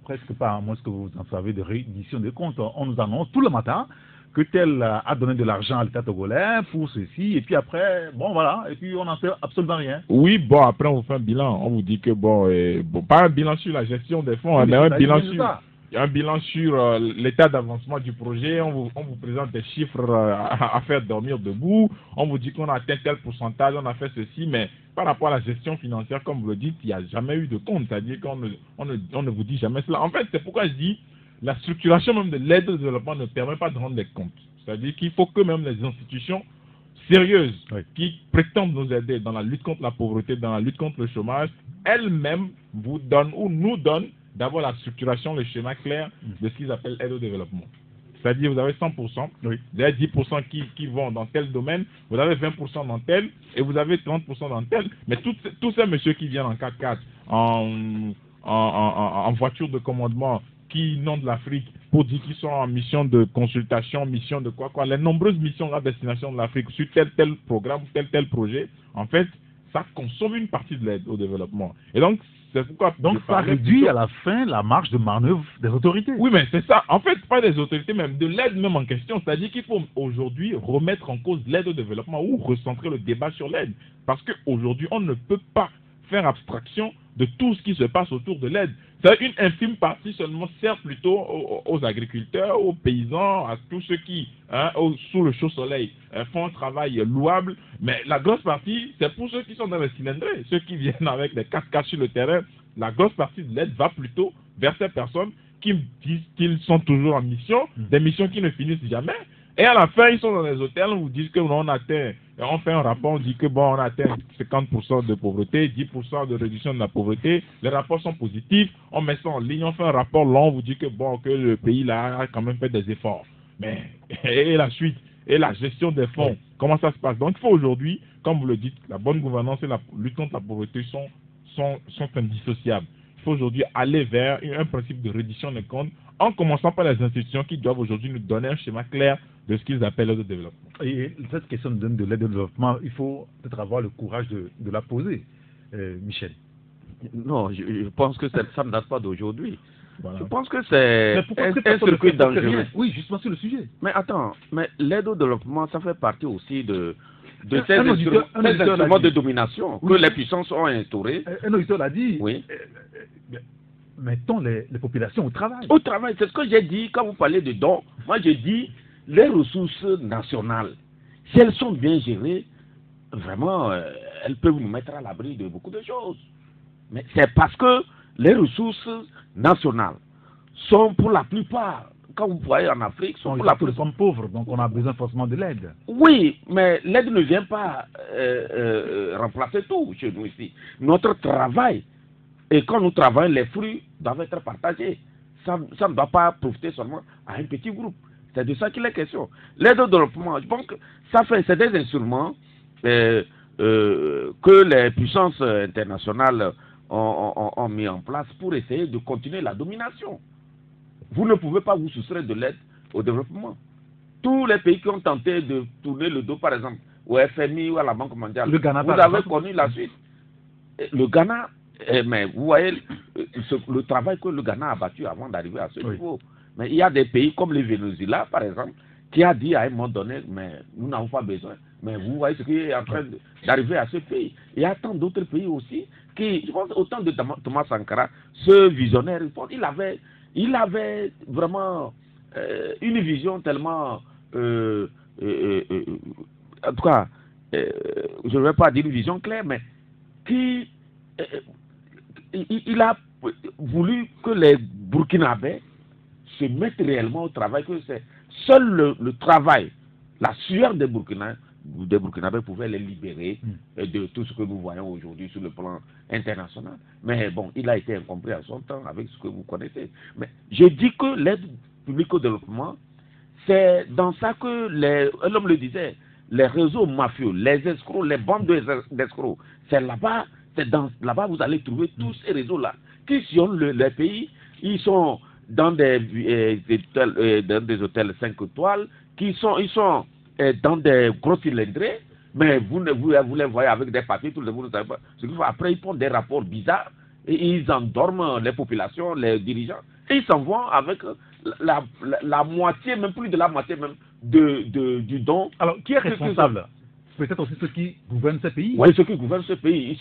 [SPEAKER 2] presque pas, à moins que vous en savez, de réédition des comptes. On nous annonce tout le matin que tel a donné de l'argent à l'État togolais pour ceci, et puis après, bon voilà, et puis on n'en fait absolument rien.
[SPEAKER 5] Oui, bon, après on vous fait un bilan, on vous dit que bon, pas un bilan sur la gestion des fonds, mais un bilan sur l'état d'avancement du projet, on vous présente des chiffres à faire dormir debout, on vous dit qu'on a atteint tel pourcentage, on a fait ceci, mais par rapport à la gestion financière, comme vous le dites, il n'y a jamais eu de compte, c'est-à-dire qu'on ne vous dit jamais cela. En fait, c'est pourquoi je dis, la structuration même de l'aide au développement ne permet pas de rendre des comptes. C'est-à-dire qu'il faut que même les institutions sérieuses qui prétendent nous aider dans la lutte contre la pauvreté, dans la lutte contre le chômage, elles-mêmes vous donnent ou nous donnent d'abord la structuration, le schéma clair de ce qu'ils appellent aide au développement. C'est-à-dire vous avez 100%, vous avez 10% qui vont dans tel domaine, vous avez 20% dans tel, et vous avez 30% dans tel, mais tous ces messieurs qui viennent en 4x4, en voiture de commandement, qui inondent l'Afrique pour dire qu'ils sont en mission de consultation, mission de quoi, les nombreuses missions à destination de l'Afrique sur tel programme, tel projet, en fait, ça consomme une partie de l'aide au développement. Et donc, c'est pourquoi...
[SPEAKER 2] Donc, ça réduit à la fin la marge de manœuvre des autorités.
[SPEAKER 5] Oui, mais c'est ça. En fait, pas des autorités, même de l'aide même en question. C'est-à-dire qu'il faut aujourd'hui remettre en cause l'aide au développement ou recentrer le débat sur l'aide. Parce qu'aujourd'hui, on ne peut pas faire abstraction de tout ce qui se passe autour de l'aide. C'est une infime partie seulement sert plutôt aux agriculteurs, aux paysans, à tous ceux qui, sous le chaud soleil, font un travail louable. Mais la grosse partie, c'est pour ceux qui sont dans les cylindrés, ceux qui viennent avec des 4x4 sur le terrain. La grosse partie de l'aide va plutôt vers ces personnes qui disent qu'ils sont toujours en mission, des missions qui ne finissent jamais. Et à la fin, ils sont dans les hôtels, on vous dit que on atteint, on fait un rapport, on dit que bon, on atteint 50% de pauvreté, 10% de réduction de la pauvreté. Les rapports sont positifs, on met ça en ligne, on fait un rapport long, on vous dit que bon, que le pays là a quand même fait des efforts. Mais, et la suite, et la gestion des fonds, comment ça se passe? Donc il faut aujourd'hui, comme vous le dites, la bonne gouvernance et la lutte contre la pauvreté sont indissociables. Il faut aujourd'hui aller vers un principe de reddition des comptes, en commençant par les institutions qui doivent aujourd'hui nous donner un schéma clair de ce qu'ils appellent l'aide au développement.
[SPEAKER 2] Et cette question de l'aide au développement, il faut peut-être avoir le courage de la poser, Michel.
[SPEAKER 4] Non, je pense que ça ne date pas d'aujourd'hui.
[SPEAKER 2] Voilà.
[SPEAKER 4] Je pense que c'est un circuit dangereux.
[SPEAKER 2] Oui, justement sur le sujet.
[SPEAKER 4] Mais attends, mais l'aide au développement, ça fait partie aussi de de ces instruments de domination que les puissances ont instaurés.
[SPEAKER 2] Un auditeur l'a dit.
[SPEAKER 4] Oui.
[SPEAKER 2] Mettons les populations au travail.
[SPEAKER 4] Au travail, c'est ce que j'ai dit quand vous parlez de dons. Moi, je dis les ressources nationales, si elles sont bien gérées, vraiment, elles peuvent nous mettre à l'abri de beaucoup de choses. Mais c'est parce que les ressources nationales sont pour la plupart, quand vous voyez en Afrique, sont pour la plupart.
[SPEAKER 2] Nous sommes pauvres, donc on a besoin forcément de l'aide.
[SPEAKER 4] Oui, mais l'aide ne vient pas remplacer tout chez nous ici. Notre travail, et quand nous travaillons, les fruits doivent être partagés. Ça ne doit pas profiter seulement à un petit groupe. C'est de ça qu'il est question. L'aide au développement, je pense que c'est des instruments que les puissances internationales ont mis en place pour essayer de continuer la domination. Vous ne pouvez pas vous soustraire de l'aide au développement. Tous les pays qui ont tenté de tourner le dos, par exemple, au FMI ou à la Banque mondiale, vous avez connu la suite. Le Ghana, mais vous voyez le travail que le Ghana a battu avant d'arriver à ce niveau. Mais il y a des pays comme le Venezuela, par exemple, qui a dit à un moment donné, mais nous n'avons pas besoin. Mais vous voyez ce qui est en train d'arriver à ce pays. Il y a tant d'autres pays aussi qui, je pense, autant de Thomas Sankara, ce visionnaire, il avait vraiment une vision tellement, en tout cas, je ne vais pas dire une vision claire, mais qui, il a voulu que les Burkinabés se mettent réellement au travail, que c'est seul le travail, la sueur des Burkinabés pouvait les libérer de tout ce que nous voyons aujourd'hui sur le plan international. Mais bon, il a été incompris en son temps avec ce que vous connaissez. Mais je dis que l'aide publique au développement, c'est dans ça que l'homme le disait, les réseaux mafieux, les escrocs, les bandes d'escrocs, c'est là-bas, là-bas vous allez trouver tous ces réseaux-là qui sillonnent les pays. Ils sont dans des hôtels 5 étoiles, ils sont dans des gros cylindrés, mais vous les voyez avec des papiers, tout le monde ne savez pas. Après, ils font des rapports bizarres et ils endorment les populations, les dirigeants, et ils s'en vont avec la moitié, même plus de la moitié même, du don.
[SPEAKER 2] Alors, qui est responsable? Peut-être aussi ceux qui gouvernent ces pays.
[SPEAKER 4] Oui, ceux qui gouvernent ce pays. Ils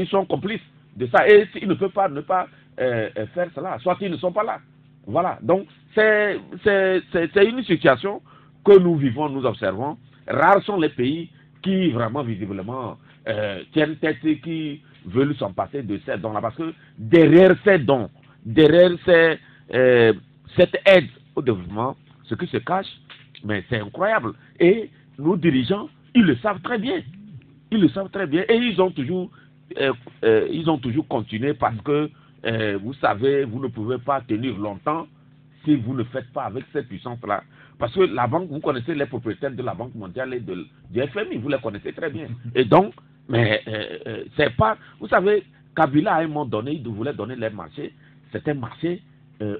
[SPEAKER 4] sont complices de ça. Et ils ne peuvent pas ne pas faire cela. Soit ils ne sont pas là. Voilà. Donc, c'est une situation que nous vivons, nous observons. Rares sont les pays qui, vraiment, visiblement, tiennent tête et qui veulent s'en passer de ces dons-là. Parce que derrière ces dons, derrière cette aide au développement, ce qui se cache, mais c'est incroyable. Et nos dirigeants, ils le savent très bien. Ils le savent très bien. Et ils ont toujours continué parce que, vous savez, vous ne pouvez pas tenir longtemps si vous ne faites pas avec cette puissance-là. Parce que la banque, vous connaissez les propriétaires de la Banque mondiale et du FMI, vous les connaissez très bien. Et donc, mais c'est pas... Vous savez, Kabila, à un moment donné, il voulait donner les marchés. C'était un marché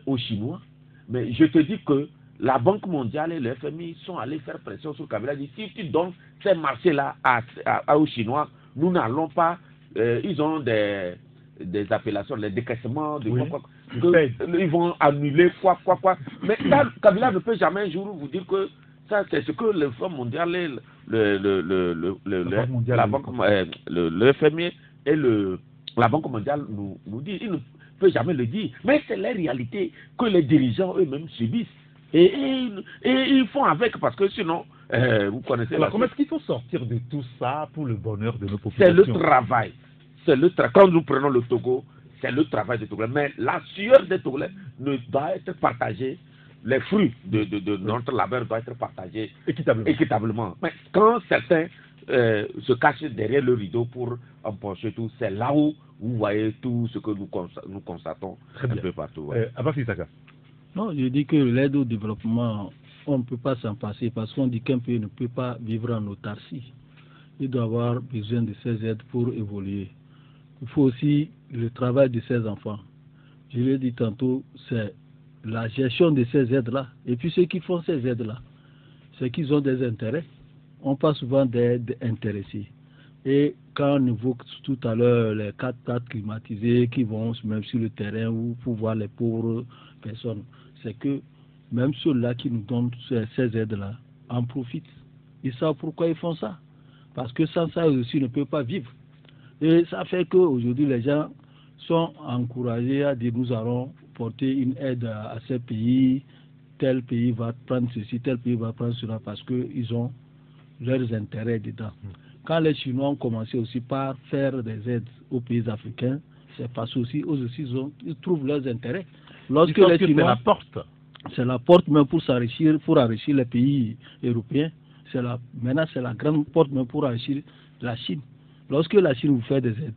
[SPEAKER 4] aux Chinois. Mais je te dis que la Banque mondiale et le FMI sont allés faire pression sur Kabila. Ils disent, si tu donnes ces marchés-là aux Chinois, nous n'allons pas... ils ont des appellations, les décaissements, ils vont annuler quoi. Mais là, Kabila ne peut jamais un jour vous dire que ça, c'est ce que le Fonds mondial, le FMI et la Banque mondiale nous disent. Il ne peut jamais le dire. Mais c'est la réalité que les dirigeants eux-mêmes subissent. Et ils font avec, parce que sinon, vous connaissez...
[SPEAKER 2] Alors, comment est-ce qu'il faut sortir de tout ça pour le bonheur de nos populations?
[SPEAKER 4] C'est le travail. Quand nous prenons le Togo, c'est le travail des Togolais. Mais la sueur des Togolais doit être partagée. Les fruits de notre labeur doivent être partagés équitablement. Mais quand certains se cachent derrière le rideau pour empocher tout, c'est là où vous voyez tout ce que nous constatons un peu partout.
[SPEAKER 2] Abba Fissaka.
[SPEAKER 3] Non, je dis que l'aide au développement, on ne peut pas s'en passer parce qu'on dit qu'un pays ne peut pas vivre en autarcie. Il doit avoir besoin de ces aides pour évoluer. Il faut aussi le travail de ces enfants. Je l'ai dit tantôt, c'est la gestion de ces aides-là. Et puis ceux qui font ces aides-là, c'est qu'ils ont des intérêts. On parle souvent d'aides intéressées. Et quand on évoque tout à l'heure les 4x4 climatisés qui vont même sur le terrain ou pour voir les pauvres personnes, c'est que même ceux-là qui nous donnent ces aides-là en profitent. Ils savent pourquoi ils font ça. Parce que sans ça, eux aussi ne peuvent pas vivre. Et ça fait qu'aujourd'hui, les gens sont encouragés à dire nous allons porter une aide à ces pays, tel pays va prendre ceci, tel pays va prendre cela, parce qu'ils ont leurs intérêts dedans. Quand les Chinois ont commencé aussi par faire des aides aux pays africains, c'est parce que aussi, eux aussi ils trouvent leurs intérêts. Lorsque les Chinois, c'est la porte même pour s'enrichir, pour enrichir les pays européens. Maintenant, c'est la grande porte même pour enrichir la Chine. Lorsque la Chine vous fait des aides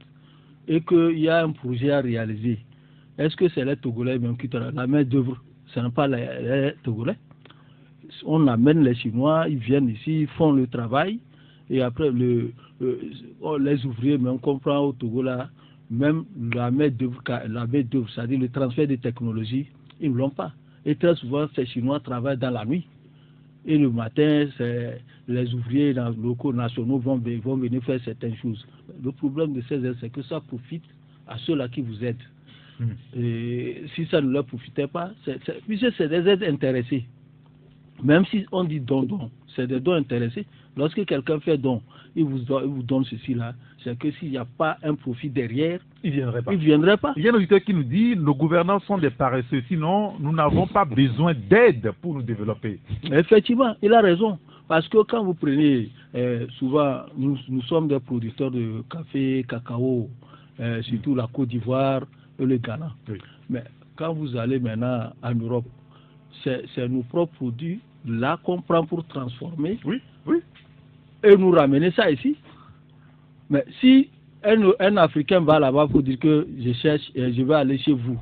[SPEAKER 3] et qu'il y a un projet à réaliser, est-ce que c'est les Togolais même qui la main d'œuvre? Ce n'est pas les Togolais. On amène les Chinois, ils viennent ici, ils font le travail, et après les ouvriers, même qu'on prend au Togo là, même la main d'œuvre, c'est-à-dire le transfert de technologie, ils ne l'ont pas. Et très souvent, ces Chinois travaillent dans la nuit. Et le matin, les ouvriers locaux, nationaux vont venir faire certaines choses. Le problème de ces aides, c'est que ça profite à ceux-là qui vous aident. Et si ça ne leur profitait pas, puisque c'est des aides intéressées. Même si on dit don, c'est des dons intéressés. Lorsque quelqu'un fait don, il vous donne ceci là, c'est que s'il n'y a pas un profit derrière, il ne viendrait pas.
[SPEAKER 2] Il y a un auditeur qui nous dit nos gouvernants sont des paresseux, sinon nous n'avons pas besoin d'aide pour nous développer.
[SPEAKER 3] Effectivement, il a raison. Parce que quand vous prenez, souvent, nous sommes des producteurs de café, cacao, surtout la Côte d'Ivoire et le Ghana. Oui. Mais quand vous allez maintenant en Europe, c'est nos propres produits là qu'on prend pour transformer.
[SPEAKER 2] Oui, oui.
[SPEAKER 3] Et nous ramener ça ici. Mais si un Africain va là-bas pour dire que je cherche et je vais aller chez vous,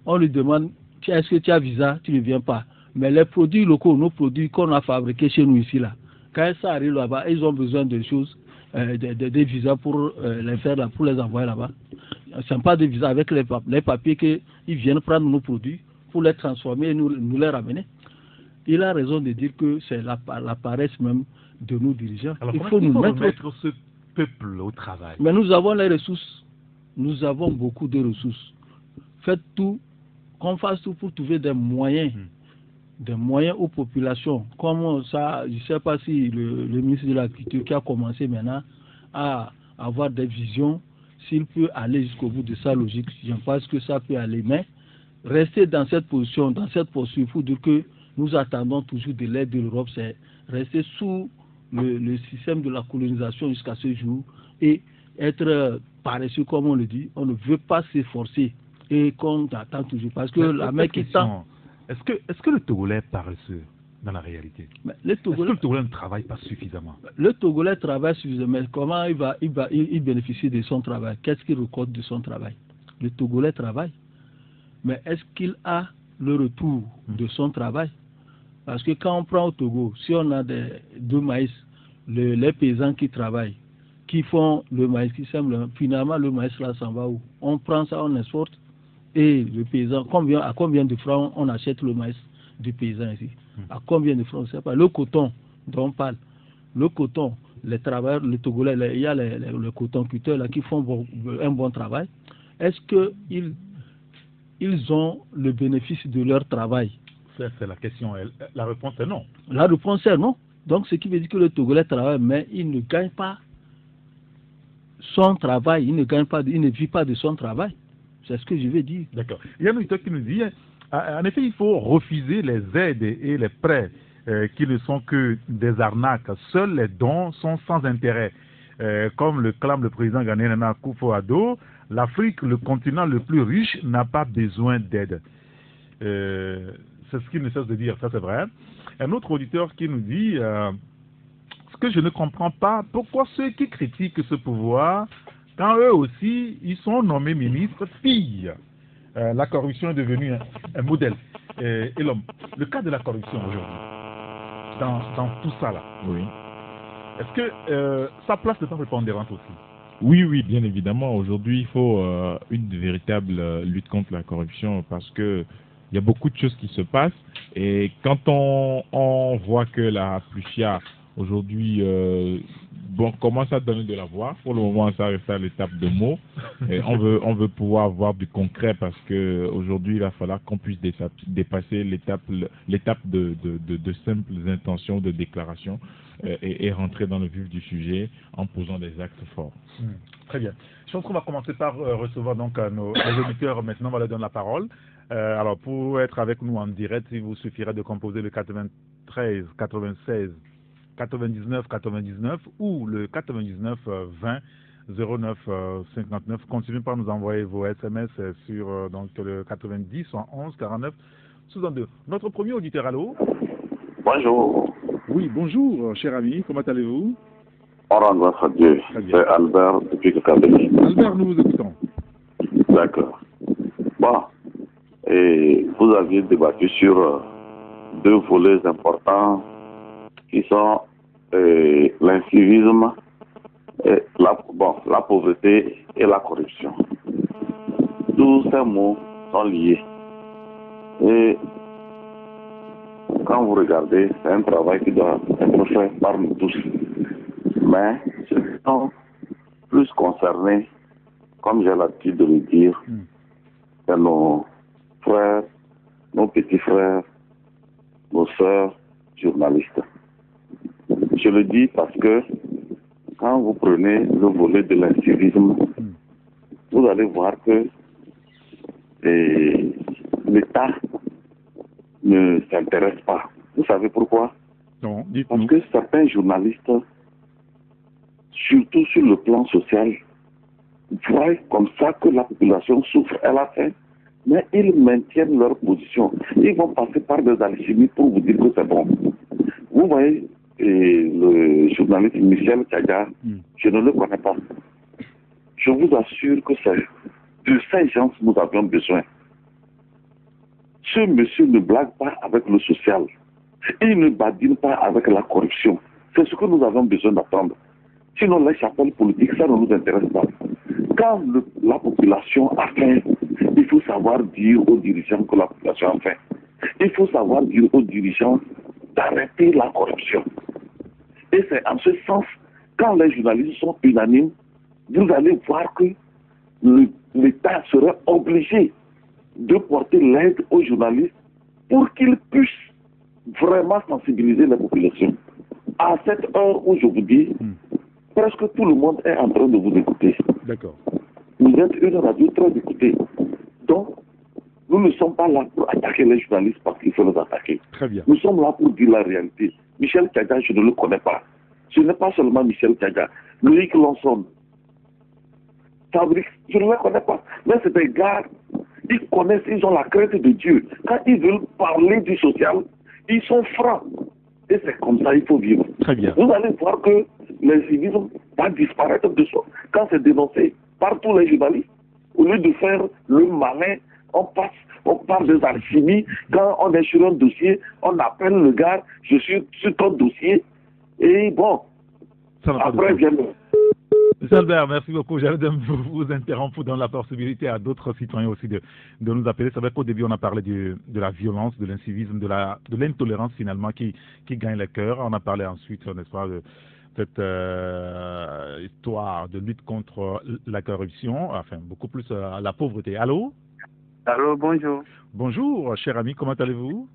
[SPEAKER 3] on lui demande est-ce que tu as visa, tu ne viens pas. Mais les produits locaux, nos produits qu'on a fabriqués chez nous ici là, quand ça arrive là-bas, ils ont besoin de choses, des visas pour les faire là, pour les envoyer là-bas. Ce n'est pas des visas avec les papiers qu'ils viennent prendre nos produits pour les transformer et nous les ramener. Il a raison de dire que c'est la paresse même de nos dirigeants.
[SPEAKER 2] Alors,
[SPEAKER 3] il faut nous
[SPEAKER 2] mettre ce peuple au travail.
[SPEAKER 3] Mais nous avons les ressources. Nous avons beaucoup de ressources. Faites tout, qu'on fasse tout pour trouver des moyens aux populations. Comme ça, je ne sais pas si le ministre de l'Agriculture qui a commencé maintenant à avoir des visions, s'il peut aller jusqu'au bout de sa logique, je pense que ça peut aller. Mais rester dans cette position, dans cette posture, il faut dire que nous attendons toujours de l'aide de l'Europe, c'est rester sous le système de la colonisation jusqu'à ce jour et être paresseux, comme on le dit. On ne veut pas s'efforcer et qu'on attend toujours. Parce que la main qui tend.
[SPEAKER 2] Est-ce que le Togolais est paresseux dans la réalité? Est-ce que le Togolais ne travaille pas suffisamment?
[SPEAKER 3] Le Togolais travaille suffisamment. Mais comment il bénéficie de son travail? Qu'est-ce qu'il récolte de son travail? Le Togolais travaille. Mais est-ce qu'il a le retour de son travail? Parce que quand on prend au Togo, si on a du maïs, les paysans qui travaillent, qui font le maïs, qui sèment, finalement le maïs là s'en va où? On prend ça, on exporte, et le paysan, à combien de francs on achète le maïs du paysan ici? À combien de francs? C'est pas le coton dont on parle. Le coton, les travailleurs, les Togolais, il y a les cotonculteurs là qui font un bon travail. Est-ce qu'ils ont le bénéfice de leur travail?
[SPEAKER 2] C'est la question. La réponse est non.
[SPEAKER 3] La réponse est non. Donc, ce qui veut dire que le Togolais travaille, mais il ne gagne pas son travail. Il ne vit pas de son travail. C'est ce que je veux dire.
[SPEAKER 2] D'accord. Il y a un auditeur qui nous dit, en effet, il faut refuser les aides et les prêts qui ne sont que des arnaques. Seuls les dons sont sans intérêt. Comme le clame le président ghanéen Nana Akufo-Addo, l'Afrique, le continent le plus riche, n'a pas besoin d'aide. C'est ce qu'il ne cesse de dire, ça c'est vrai. Un autre auditeur qui nous dit ce que je ne comprends pas, pourquoi ceux qui critiquent ce pouvoir, quand eux aussi, ils sont nommés ministres, filles. La corruption est devenue un modèle. Et le cas de la corruption aujourd'hui, dans tout ça là,
[SPEAKER 5] oui.
[SPEAKER 2] Est-ce que sa place n'est pas prépondérante aussi?
[SPEAKER 5] Oui, bien évidemment. Aujourd'hui, il faut une véritable lutte contre la corruption parce que il y a beaucoup de choses qui se passent et quand on voit que la Pluchia aujourd'hui commence à donner de la voix. Pour le moment, ça reste à l'étape de mots. Et on veut pouvoir avoir du concret parce que aujourd'hui, il va falloir qu'on puisse dépasser l'étape de simples intentions, de déclarations et rentrer dans le vif du sujet en posant des actes forts.
[SPEAKER 2] Très bien. Je pense qu'on va commencer par recevoir donc les auditeurs. Maintenant, on va leur donner la parole. Alors, pour être avec nous en direct, il vous suffirait de composer le 93 96 99 99 ou le 99 20 09 59. Continuez par nous envoyer vos SMS sur donc le 90 111 49 62. Notre premier auditeur, allô?
[SPEAKER 7] Bonjour.
[SPEAKER 2] Oui, bonjour, cher ami. Comment allez-vous?
[SPEAKER 7] On rend grâce à Dieu. C'est Albert depuis Cameroun.
[SPEAKER 2] Albert, nous vous écoutons.
[SPEAKER 7] D'accord. Bon, et vous aviez débattu sur deux volets importants qui sont l'incivisme, et la pauvreté et la corruption. Tous ces mots sont liés. Et quand vous regardez, c'est un travail qui doit être fait par nous tous. Mais ceux qui sont plus concernés, comme j'ai l'habitude de le dire, c'est nos frères, nos petits frères, nos sœurs journalistes. Je le dis parce que quand vous prenez le volet de l'incivisme, vous allez voir que l'État ne s'intéresse pas. Vous savez pourquoi?
[SPEAKER 2] Non,
[SPEAKER 7] parce que certains journalistes, surtout sur le plan social, voient comme ça que la population souffre à la faim, mais ils maintiennent leur position. Ils vont passer par des alchimies pour vous dire que c'est bon. Vous voyez, le journaliste Michel Tchaga, je ne le connais pas. Je vous assure que c'est de ces gens que nous avions besoin. Ce monsieur ne blague pas avec le social. Il ne badine pas avec la corruption. C'est ce que nous avons besoin d'apprendre. Sinon, les chapelles politiques, ça ne nous intéresse pas. Quand la population a faim, il faut savoir dire aux dirigeants que la population a faim. Il faut savoir dire aux dirigeants d'arrêter la corruption. Et c'est en ce sens, quand les journalistes sont unanimes, vous allez voir que l'État serait obligé de porter l'aide aux journalistes pour qu'ils puissent vraiment sensibiliser la population. À cette heure où je vous dis, presque tout le monde est en train de vous écouter.
[SPEAKER 2] D'accord.
[SPEAKER 7] Vous êtes une radio très écoutée. Donc, nous ne sommes pas là pour attaquer les journalistes parce qu'il faut les attaquer.
[SPEAKER 2] Très bien.
[SPEAKER 7] Nous sommes là pour dire la réalité. Michel Tchaga, je ne le connais pas. Ce n'est pas seulement Michel Tchaga. Loïc Lanson, Fabrice, je ne le connais pas. Mais c'est des gars, ils connaissent, ils ont la crainte de Dieu. Quand ils veulent parler du social, ils sont francs. Et c'est comme ça qu'il faut vivre.
[SPEAKER 2] Très bien.
[SPEAKER 7] Vous allez voir que l'incivisme va disparaître de soi. Quand c'est dénoncé par tous les journalistes, au lieu de faire le malin, on parle des alchimies. Quand on est sur un dossier, on appelle le gars, je suis sur ton dossier. Et bon, après vient le...
[SPEAKER 2] Monsieur Albert, merci beaucoup. J'allais vous interrompre, dans la possibilité à d'autres citoyens aussi de nous appeler. C'est vrai qu'au début, on a parlé de la violence, de l'incivisme, de l'intolérance finalement qui gagne les cœurs. On a parlé ensuite, n'est-ce pas, de cette histoire de lutte contre la corruption, enfin beaucoup plus la pauvreté. Allô?
[SPEAKER 8] Allô, bonjour.
[SPEAKER 2] Bonjour, cher ami, comment allez-vous?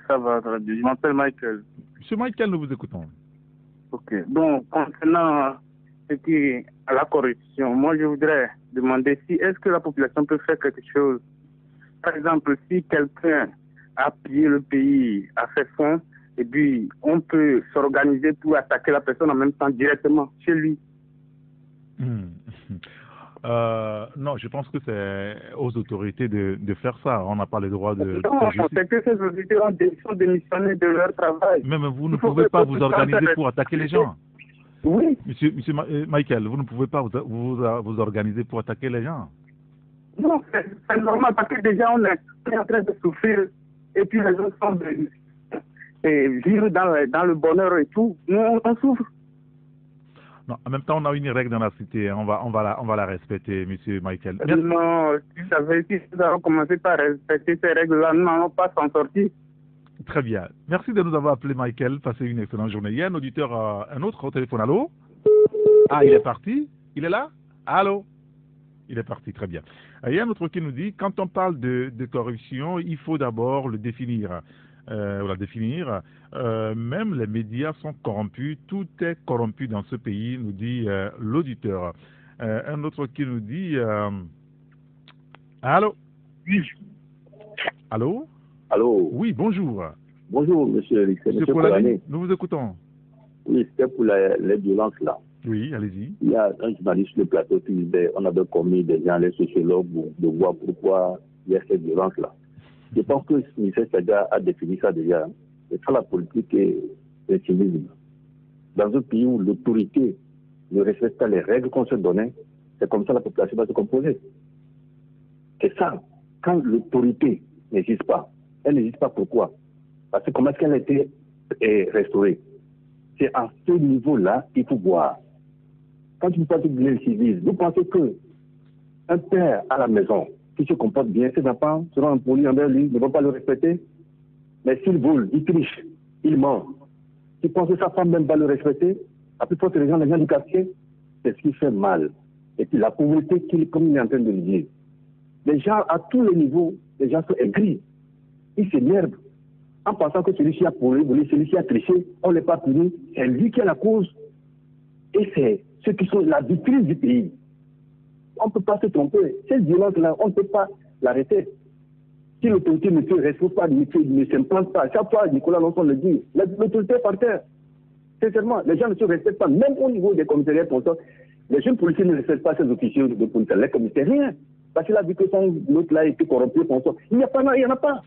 [SPEAKER 8] Ça va très bien. Je m'appelle Michael.
[SPEAKER 2] Monsieur Michael, nous vous écoutons.
[SPEAKER 8] Ok. Donc, concernant la corruption, moi je voudrais demander si est-ce que la population peut faire quelque chose. Par exemple, si quelqu'un a pillé le pays à ses fonds, et puis on peut s'organiser pour attaquer la personne en même temps directement chez lui.
[SPEAKER 2] Non, je pense que c'est aux autorités de faire ça. On n'a pas le droit de...
[SPEAKER 8] Non, c'est que ces autorités sont démissionnées de leur travail.
[SPEAKER 2] Même vous ne pouvez pas vous organiser pour attaquer les gens.
[SPEAKER 8] Oui.
[SPEAKER 2] Monsieur Michael, vous ne pouvez pas vous organiser pour attaquer les gens.
[SPEAKER 8] Non, c'est normal parce que déjà on est en train de souffrir et puis les gens sont vivre dans le bonheur et tout. Nous, on souffre.
[SPEAKER 2] Non, en même temps, on a une règle dans la cité. On va la respecter, monsieur Michael.
[SPEAKER 8] Merci. Non, si nous avons commencé par respecter ces règles-là, nous n'allons pas s'en sortir.
[SPEAKER 2] Très bien. Merci de nous avoir appelé, Michael. Passez une excellente journée. Il y a un auditeur, un autre au téléphone. Allô? Ah, il est parti? Il est là? Allô? Il est parti, très bien. Il y a un autre qui nous dit, quand on parle de corruption, il faut d'abord le définir. La définir. Même les médias sont corrompus. Tout est corrompu dans ce pays, nous dit l'auditeur. Un autre qui nous dit... Allô?
[SPEAKER 9] Oui.
[SPEAKER 2] Allô?
[SPEAKER 9] Allô?
[SPEAKER 2] Oui, bonjour.
[SPEAKER 9] Bonjour, monsieur Eric.
[SPEAKER 2] Monsieur Poulani, nous vous écoutons.
[SPEAKER 9] Oui, c'était pour les violences là.
[SPEAKER 2] Oui, allez-y.
[SPEAKER 9] Il y a un journaliste sur le plateau qui disait on avait commis des gens, les sociologues, de voir pourquoi il y a cette violence là. Je pense que M. Saga a défini ça déjà. C'est ça la politique et le civisme. Dans un pays où l'autorité ne respecte pas les règles qu'on se donnait, c'est comme ça la population va se composer. C'est ça. Quand l'autorité n'existe pas, elle n'existe pas pourquoi? Parce que comment est-ce qu'elle a été restaurée? C'est à ce niveau-là qu'il faut voir. Quand vous parlez de l'incivisme, vous pensez que un père à la maison qui se comporte bien, ses enfants seront impolis envers lui, ne vont pas le respecter. Mais s'il vole, il triche, il ment. Il pense que sa femme même va le respecter. La plupart des gens du quartier, c'est ce qui fait mal. Et puis la pauvreté, comme il est en train de le dire. Les gens, à tous les niveaux, les gens sont aigris. Ils s'énervent. En pensant que celui-ci a pourri, celui-ci a triché, on ne l'a pas puni. C'est lui qui est la cause. Et c'est ceux qui sont la vitrine du pays. On ne peut pas se tromper. Cette violence-là, on ne peut pas l'arrêter. Si l'autorité ne se respecte pas, ne s'implante pas, chaque fois Nicolas Lançon le dit, l'autorité est par terre. Sincèrement, les gens ne se respectent pas, même au niveau des commissariats pour les jeunes policiers ne respectent pas ces officiers de police, les commissaires, rien. Parce qu'il a vu que l'autre là était corrompu pour ça. Il n'y en a pas.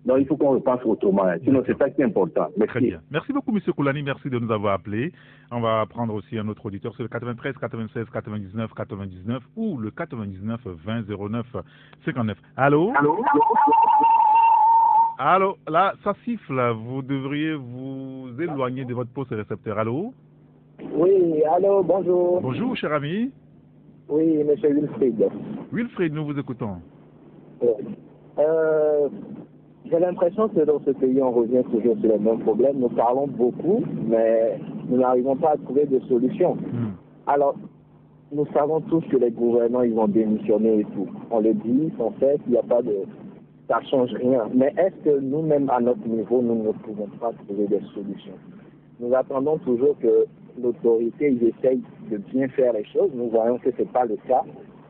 [SPEAKER 9] Donc il faut qu'on repense autrement. Sinon, c'est ça qui est important. Merci.
[SPEAKER 2] Très bien. Merci beaucoup, M. Koulani. Merci de nous avoir appelés. On va prendre aussi un autre auditeur sur le 93 96 99 99 ou le 99 20 09 59. Allô? Allô? Là, ça siffle. Vous devriez vous éloigner de votre poste récepteur. Allô?
[SPEAKER 10] Oui, allô, bonjour.
[SPEAKER 2] Bonjour, cher ami.
[SPEAKER 10] Oui, M. Wilfried.
[SPEAKER 2] Wilfried, nous vous écoutons.
[SPEAKER 10] J'ai l'impression que dans ce pays, on revient toujours sur les mêmes problèmes. Nous parlons beaucoup, mais nous n'arrivons pas à trouver de solutions. Alors, nous savons tous que les gouvernants, ils vont démissionner et tout. On le dit, on sait qu'il n'y a pas de... Ça ne change rien. Mais est-ce que nous-mêmes, à notre niveau, nous ne pouvons pas trouver des solutions? Nous attendons toujours que l'autorité, ils essayent de bien faire les choses. Nous voyons que ce n'est pas le cas.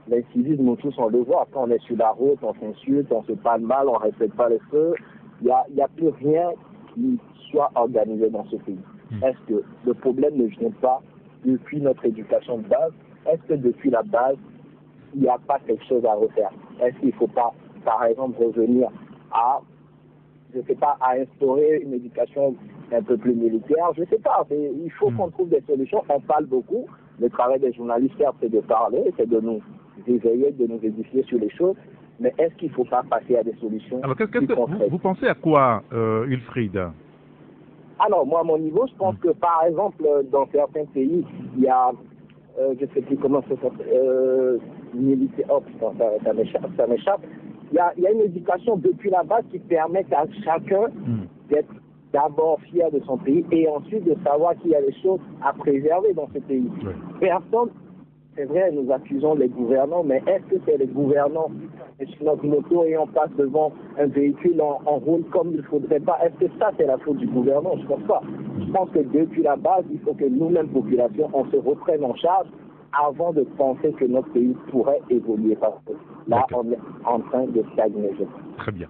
[SPEAKER 10] L'incivisme, nous tous, on le voit. Quand on est sur la route, on s'insulte, on se parle mal, on ne respecte pas les feux. Il n'y a plus rien qui soit organisé dans ce pays. Est-ce que le problème ne vient pas depuis notre éducation de base? Est-ce que depuis la base, il n'y a pas quelque chose à refaire? Est-ce qu'il ne faut pas, par exemple, revenir à, je ne sais pas, à instaurer une éducation un peu plus militaire? Je ne sais pas. Il faut qu'on trouve des solutions. On parle beaucoup. Le travail des journalistes, c'est de parler, c'est de nous éveiller, de nous édifier sur les choses. Mais est-ce qu'il ne faut pas passer à des solutions?
[SPEAKER 2] Alors, qu'est-ce que vous pensez à quoi, Wilfried?
[SPEAKER 10] Alors, moi, à mon niveau, je pense que, par exemple, dans certains pays, il y a, je ne sais plus comment ça s'appelle, militaire, ça m'échappe. Il y a une éducation depuis la base qui permet à chacun d'être d'abord fier de son pays et ensuite de savoir qu'il y a des choses à préserver dans ce pays. Personne, c'est vrai, nous accusons les gouvernants, mais est-ce que c'est les gouvernants sur notre moto et on passe devant un véhicule, on roule comme il ne faudrait pas? Est-ce que ça, c'est la faute du gouvernement? Je ne pense pas. Je pense que depuis la base, il faut que nous-mêmes, population, on se reprenne en charge avant de penser que notre pays pourrait évoluer. Parce que là, on est en train de stagner.
[SPEAKER 2] Très bien.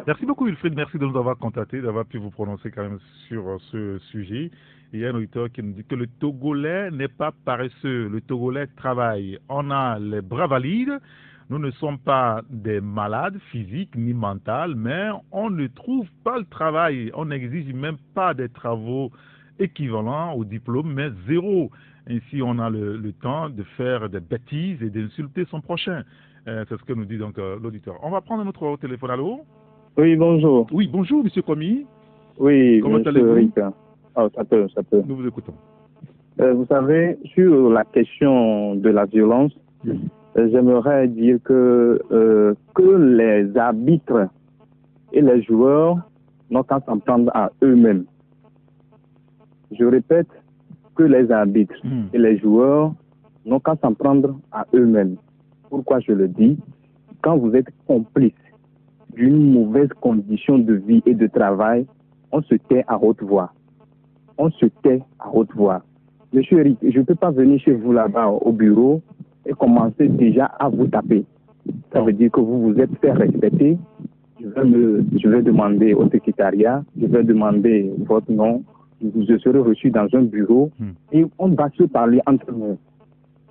[SPEAKER 2] Merci beaucoup, Wilfried. Merci de nous avoir contactés, d'avoir pu vous prononcer quand même sur ce sujet. Il y a un auditeur qui nous dit que le Togolais n'est pas paresseux. Le Togolais travaille. On a les bras valides. Nous ne sommes pas des malades physiques ni mentales, mais on ne trouve pas le travail. On n'exige même pas des travaux équivalents au diplôme, mais zéro. Ainsi, on a le temps de faire des bêtises et d'insulter son prochain. C'est ce que nous dit donc l'auditeur. On va prendre un autre téléphone. Allô?
[SPEAKER 11] Oui, bonjour.
[SPEAKER 2] Oui, bonjour, monsieur Komi.
[SPEAKER 11] Oui,
[SPEAKER 2] comment
[SPEAKER 11] monsieur Rick. Oh, ça peut.
[SPEAKER 2] Nous vous écoutons.
[SPEAKER 11] Vous savez, sur la question de la violence, j'aimerais dire que les arbitres et les joueurs n'ont qu'à s'en prendre à eux-mêmes. Je répète que les arbitres et les joueurs n'ont qu'à s'en prendre à eux-mêmes. Pourquoi je le dis? Quand vous êtes complice d'une mauvaise condition de vie et de travail, on se tait à haute voix. On se tait à haute voix. Monsieur Eric, je ne peux pas venir chez vous là-bas au bureau et commencer déjà à vous taper. Ça veut dire que vous vous êtes fait respecter. Je vais demander au secrétariat, je vais demander votre nom, je serai reçu dans un bureau et on va se parler entre nous.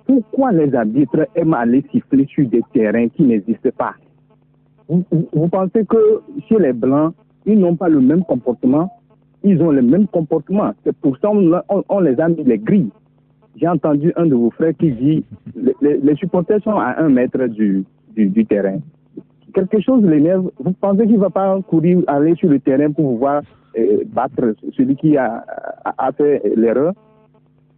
[SPEAKER 11] Pourquoi les arbitres aiment aller siffler sur des terrains qui n'existent pas? Vous pensez que chez les Blancs, ils n'ont pas le même comportement? Ils ont le même comportement. C'est pour ça qu'on les a mis les grilles. J'ai entendu un de vos frères qui dit les supporters sont à 1 mètre du terrain. Quelque chose l'énerve. Vous pensez qu'il ne va pas courir, aller sur le terrain pour pouvoir battre celui qui a fait l'erreur?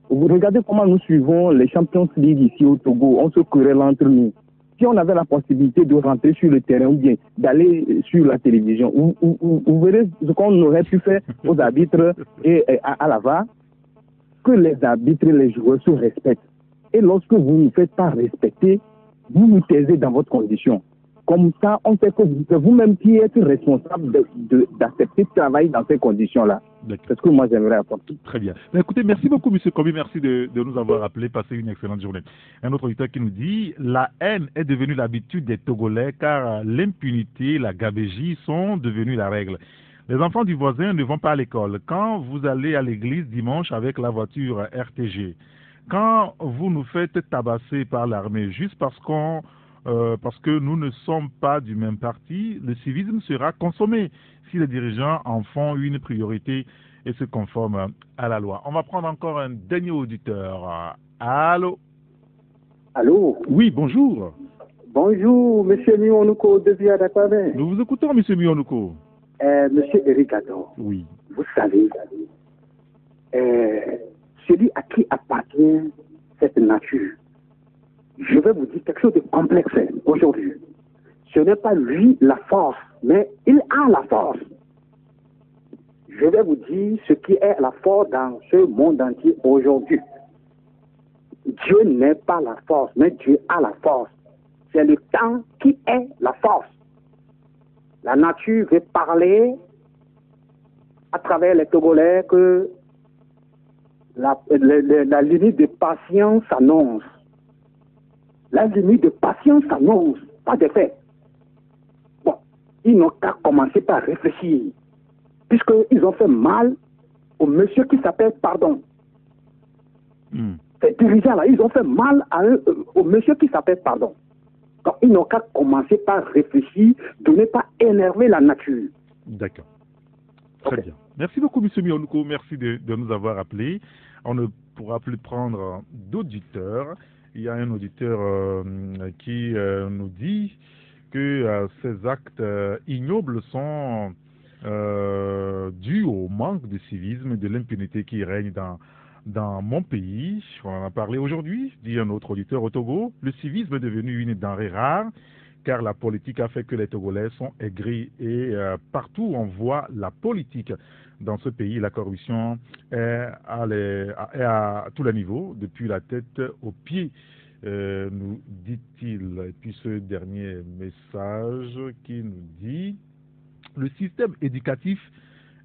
[SPEAKER 11] Vous regardez comment nous suivons les Champions League ici au Togo. On se querelle entre nous. Si on avait la possibilité de rentrer sur le terrain ou bien d'aller sur la télévision, vous verrez ce qu'on aurait pu faire aux arbitres et à la VAR, que les arbitres et les joueurs se respectent. Et lorsque vous ne faites pas respecter, vous vous taisez dans votre condition. Comme ça, on sait que c'est vous-même qui êtes responsable d'accepter de travailler dans ces conditions-là. C'est ce que moi j'aimerais apporter.
[SPEAKER 2] Très bien. Mais écoutez, merci beaucoup, M. Kobi. Merci de nous avoir appelés. Passez une excellente journée. Un autre auditeur qui nous dit « La haine est devenue l'habitude des Togolais car l'impunité, la gabégie sont devenues la règle. Les enfants du voisin ne vont pas à l'école. Quand vous allez à l'église dimanche avec la voiture RTG, quand vous nous faites tabasser par l'armée juste parce que nous ne sommes pas du même parti, le civisme sera consommé si les dirigeants en font une priorité et se conforment à la loi. On va prendre encore un dernier auditeur. Allô?
[SPEAKER 12] Allô?
[SPEAKER 2] Oui, bonjour.
[SPEAKER 12] Bonjour, monsieur Mionouko de Viadakame.
[SPEAKER 2] Nous vous écoutons, monsieur Mionouko.
[SPEAKER 12] Monsieur Eric Ador.
[SPEAKER 2] Oui.
[SPEAKER 12] Vous savez, celui à qui appartient cette nature, je vais vous dire quelque chose de complexe aujourd'hui. Ce n'est pas lui la force, mais il a la force. Je vais vous dire ce qui est la force dans ce monde entier aujourd'hui. Dieu n'est pas la force, mais Dieu a la force. C'est le temps qui est la force. La nature veut parler à travers les Togolais que la limite de patience s'annonce. La limite de patience s'annonce, pas de fait. Bon, ils n'ont qu'à commencer par réfléchir, puisqu'ils ont fait mal au monsieur qui s'appelle Pardon. Ces dirigeants-là, ils ont fait mal au monsieur qui s'appelle Pardon. Donc, ils n'ont qu'à commencer par réfléchir, de ne pas énerver la nature.
[SPEAKER 2] D'accord. Très bien. Merci beaucoup, M. Mionouko. Merci de nous avoir appelés. On ne pourra plus prendre d'auditeurs. Il y a un auditeur qui nous dit que ces actes ignobles sont dus au manque de civisme et de l'impunité qui règne dans mon pays. On en a parlé aujourd'hui, dit un autre auditeur au Togo. Le civisme est devenu une denrée rare car la politique a fait que les Togolais sont aigris et partout où on voit la politique dans ce pays, la corruption est à tous les niveaux, depuis la tête aux pieds, nous dit-il. Et puis ce dernier message qui nous dit « Le système éducatif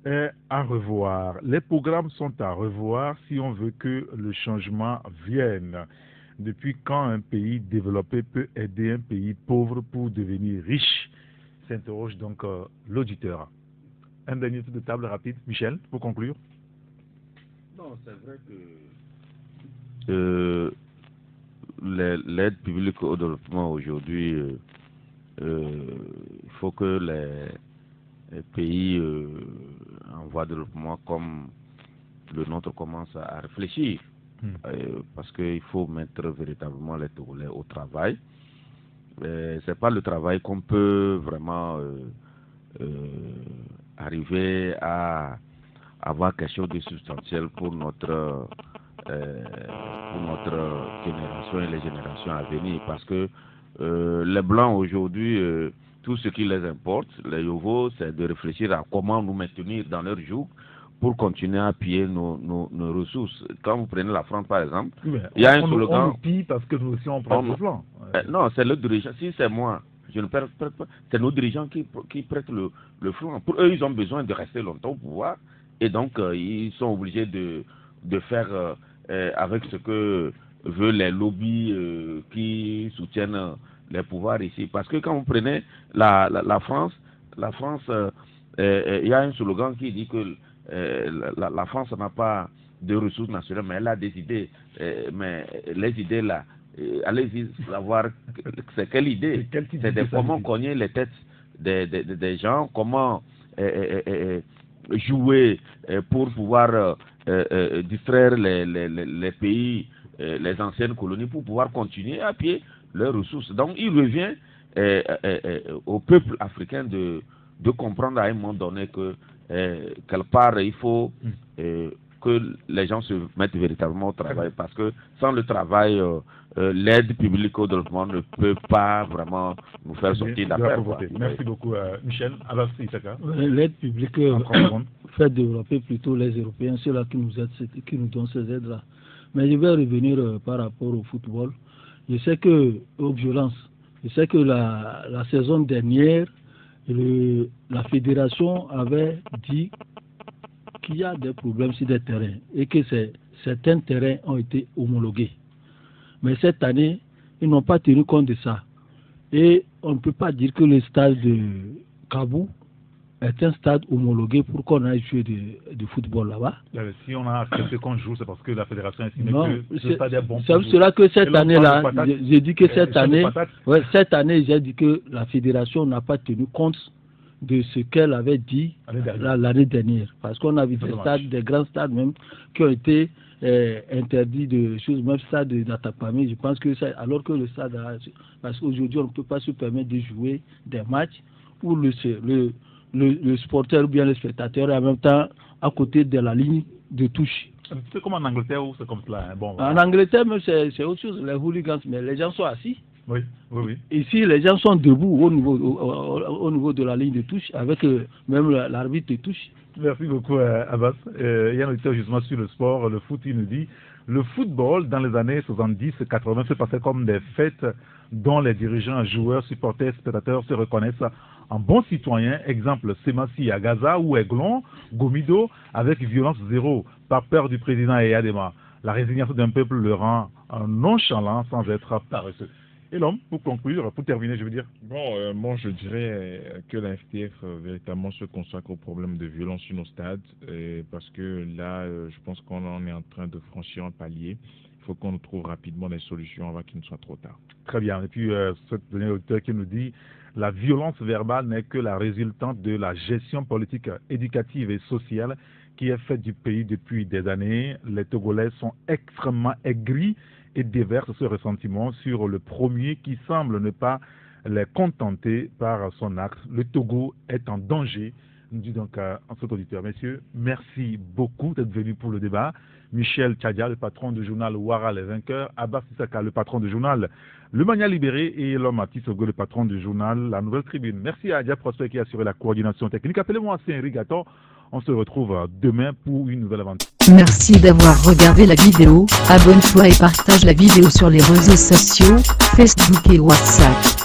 [SPEAKER 2] est à revoir. Les programmes sont à revoir si on veut que le changement vienne. Depuis quand un pays développé peut aider un pays pauvre pour devenir riche ?» s'interroge donc l'auditeur. Un dernier tour de table rapide. Michel, pour conclure.
[SPEAKER 4] Non, c'est vrai que l'aide publique au développement aujourd'hui, il faut que les pays en voie de développement comme le nôtre commencent à réfléchir. Parce qu'il faut mettre véritablement les Togolais au travail. C'est pas le travail qu'on peut vraiment arriver à avoir quelque chose de substantiel pour notre génération et les générations à venir. Parce que les Blancs aujourd'hui, tout ce qui les importe, les Yovos, c'est de réfléchir à comment nous maintenir dans leur joug pour continuer à piller nos ressources. Quand vous prenez la France, par exemple, il y a un slogan...
[SPEAKER 2] On nous pille parce que nous aussi, on prend le flanc.
[SPEAKER 4] Non, c'est le dirigeant. Si c'est moi, je ne perds pas. C'est nos dirigeants qui prêtent le flanc. Pour eux, ils ont besoin de rester longtemps au pouvoir. Et donc, ils sont obligés de faire avec ce que veulent les lobbies qui soutiennent les pouvoirs ici. Parce que quand vous prenez la France, il y a un slogan qui dit que la France n'a pas de ressources nationales, mais elle a des idées. Mais les idées là, allez-y savoir c'est quelle idée. C'est de comment cogner les têtes des gens, comment jouer pour pouvoir distraire les pays, les anciennes colonies, pour pouvoir continuer à piller leurs ressources. Donc il revient au peuple africain de comprendre à un moment donné que quelque part il faut que les gens se mettent véritablement au travail, parce que sans le travail, l'aide publique au développement ne peut pas vraiment nous faire sortir d'affaires.
[SPEAKER 2] Merci beaucoup, Michel. Alors,
[SPEAKER 3] l'aide publique fait développer plutôt les Européens, ceux-là qui nous aident, qui nous donnent ces aides-là. Mais je vais revenir par rapport au football. Je sais que, aux violences, je sais que la saison dernière, la fédération avait dit qu'il y a des problèmes sur des terrains et que certains terrains ont été homologués. Mais cette année, ils n'ont pas tenu compte de ça. Et on ne peut pas dire que le stade de Kabou est un stade homologué pour qu'on aille jouer du football là-bas.
[SPEAKER 2] Si on a accepté qu'on joue, c'est parce que la fédération estime que le stade est bon.
[SPEAKER 3] C'est cela que cette année-là, j'ai dit que cette année, j'ai dit que la fédération n'a pas tenu compte de ce qu'elle avait dit l'année dernière. Parce qu'on a vu des stades, des grands stades même, qui ont été interdits de choses, même stade d'Atapamé. Je pense que c'est alors que le stade, parce qu'aujourd'hui on ne peut pas se permettre de jouer des matchs où le sporteur ou bien le spectateur est en même temps à côté de la ligne de touche.
[SPEAKER 2] C'est comme en Angleterre où c'est comme cela. Bon,
[SPEAKER 3] en Angleterre, même c'est autre chose, les hooligans, mais les gens sont assis.
[SPEAKER 2] Oui.
[SPEAKER 3] Ici, les gens sont debout au niveau de la ligne de touche, avec même l'arbitre de touche.
[SPEAKER 2] Merci beaucoup, Abbas. Il y a un auditeur justement sur le sport, le foot, il nous dit le football dans les années 70-80 se passait comme des fêtes dont les dirigeants, joueurs, supporters, spectateurs se reconnaissent en bons citoyens. Exemple, Semassi à Gaza ou Aiglon, Gomido, avec violence zéro, par peur du président Eyadema. La résignation d'un peuple le rend nonchalant sans être paresseux. Et l'homme, pour conclure, pour terminer, je veux dire.
[SPEAKER 5] Bon, moi je dirais que la FTF véritablement se consacre au problème de violence sur nos stades, parce que là, je pense qu'on en est en train de franchir un palier. Il faut qu'on trouve rapidement des solutions avant qu'il ne soit trop tard.
[SPEAKER 2] Très bien. Et puis, ce dernier auteur qui nous dit la violence verbale n'est que la résultante de la gestion politique, éducative et sociale qui est faite du pays depuis des années. Les Togolais sont extrêmement aigris et déverse ce ressentiment sur le premier qui semble ne pas les contenter par son acte. Le Togo est en danger, nous dit donc en cet auditeur. Messieurs, merci beaucoup d'être venus pour le débat. Michel Tchadia, le patron du journal Ouara les Vainqueurs, Abbas Issaka, le patron du journal Le Mania Libéré, et l'homme Atisogo, le patron du journal La Nouvelle Tribune. Merci à Adia Prosper qui a assuré la coordination technique. Appelez-moi Saint-Henri Gaton. On se retrouve demain pour une nouvelle aventure.
[SPEAKER 1] Merci d'avoir regardé la vidéo. Abonne-toi et partage la vidéo sur les réseaux sociaux, Facebook et WhatsApp.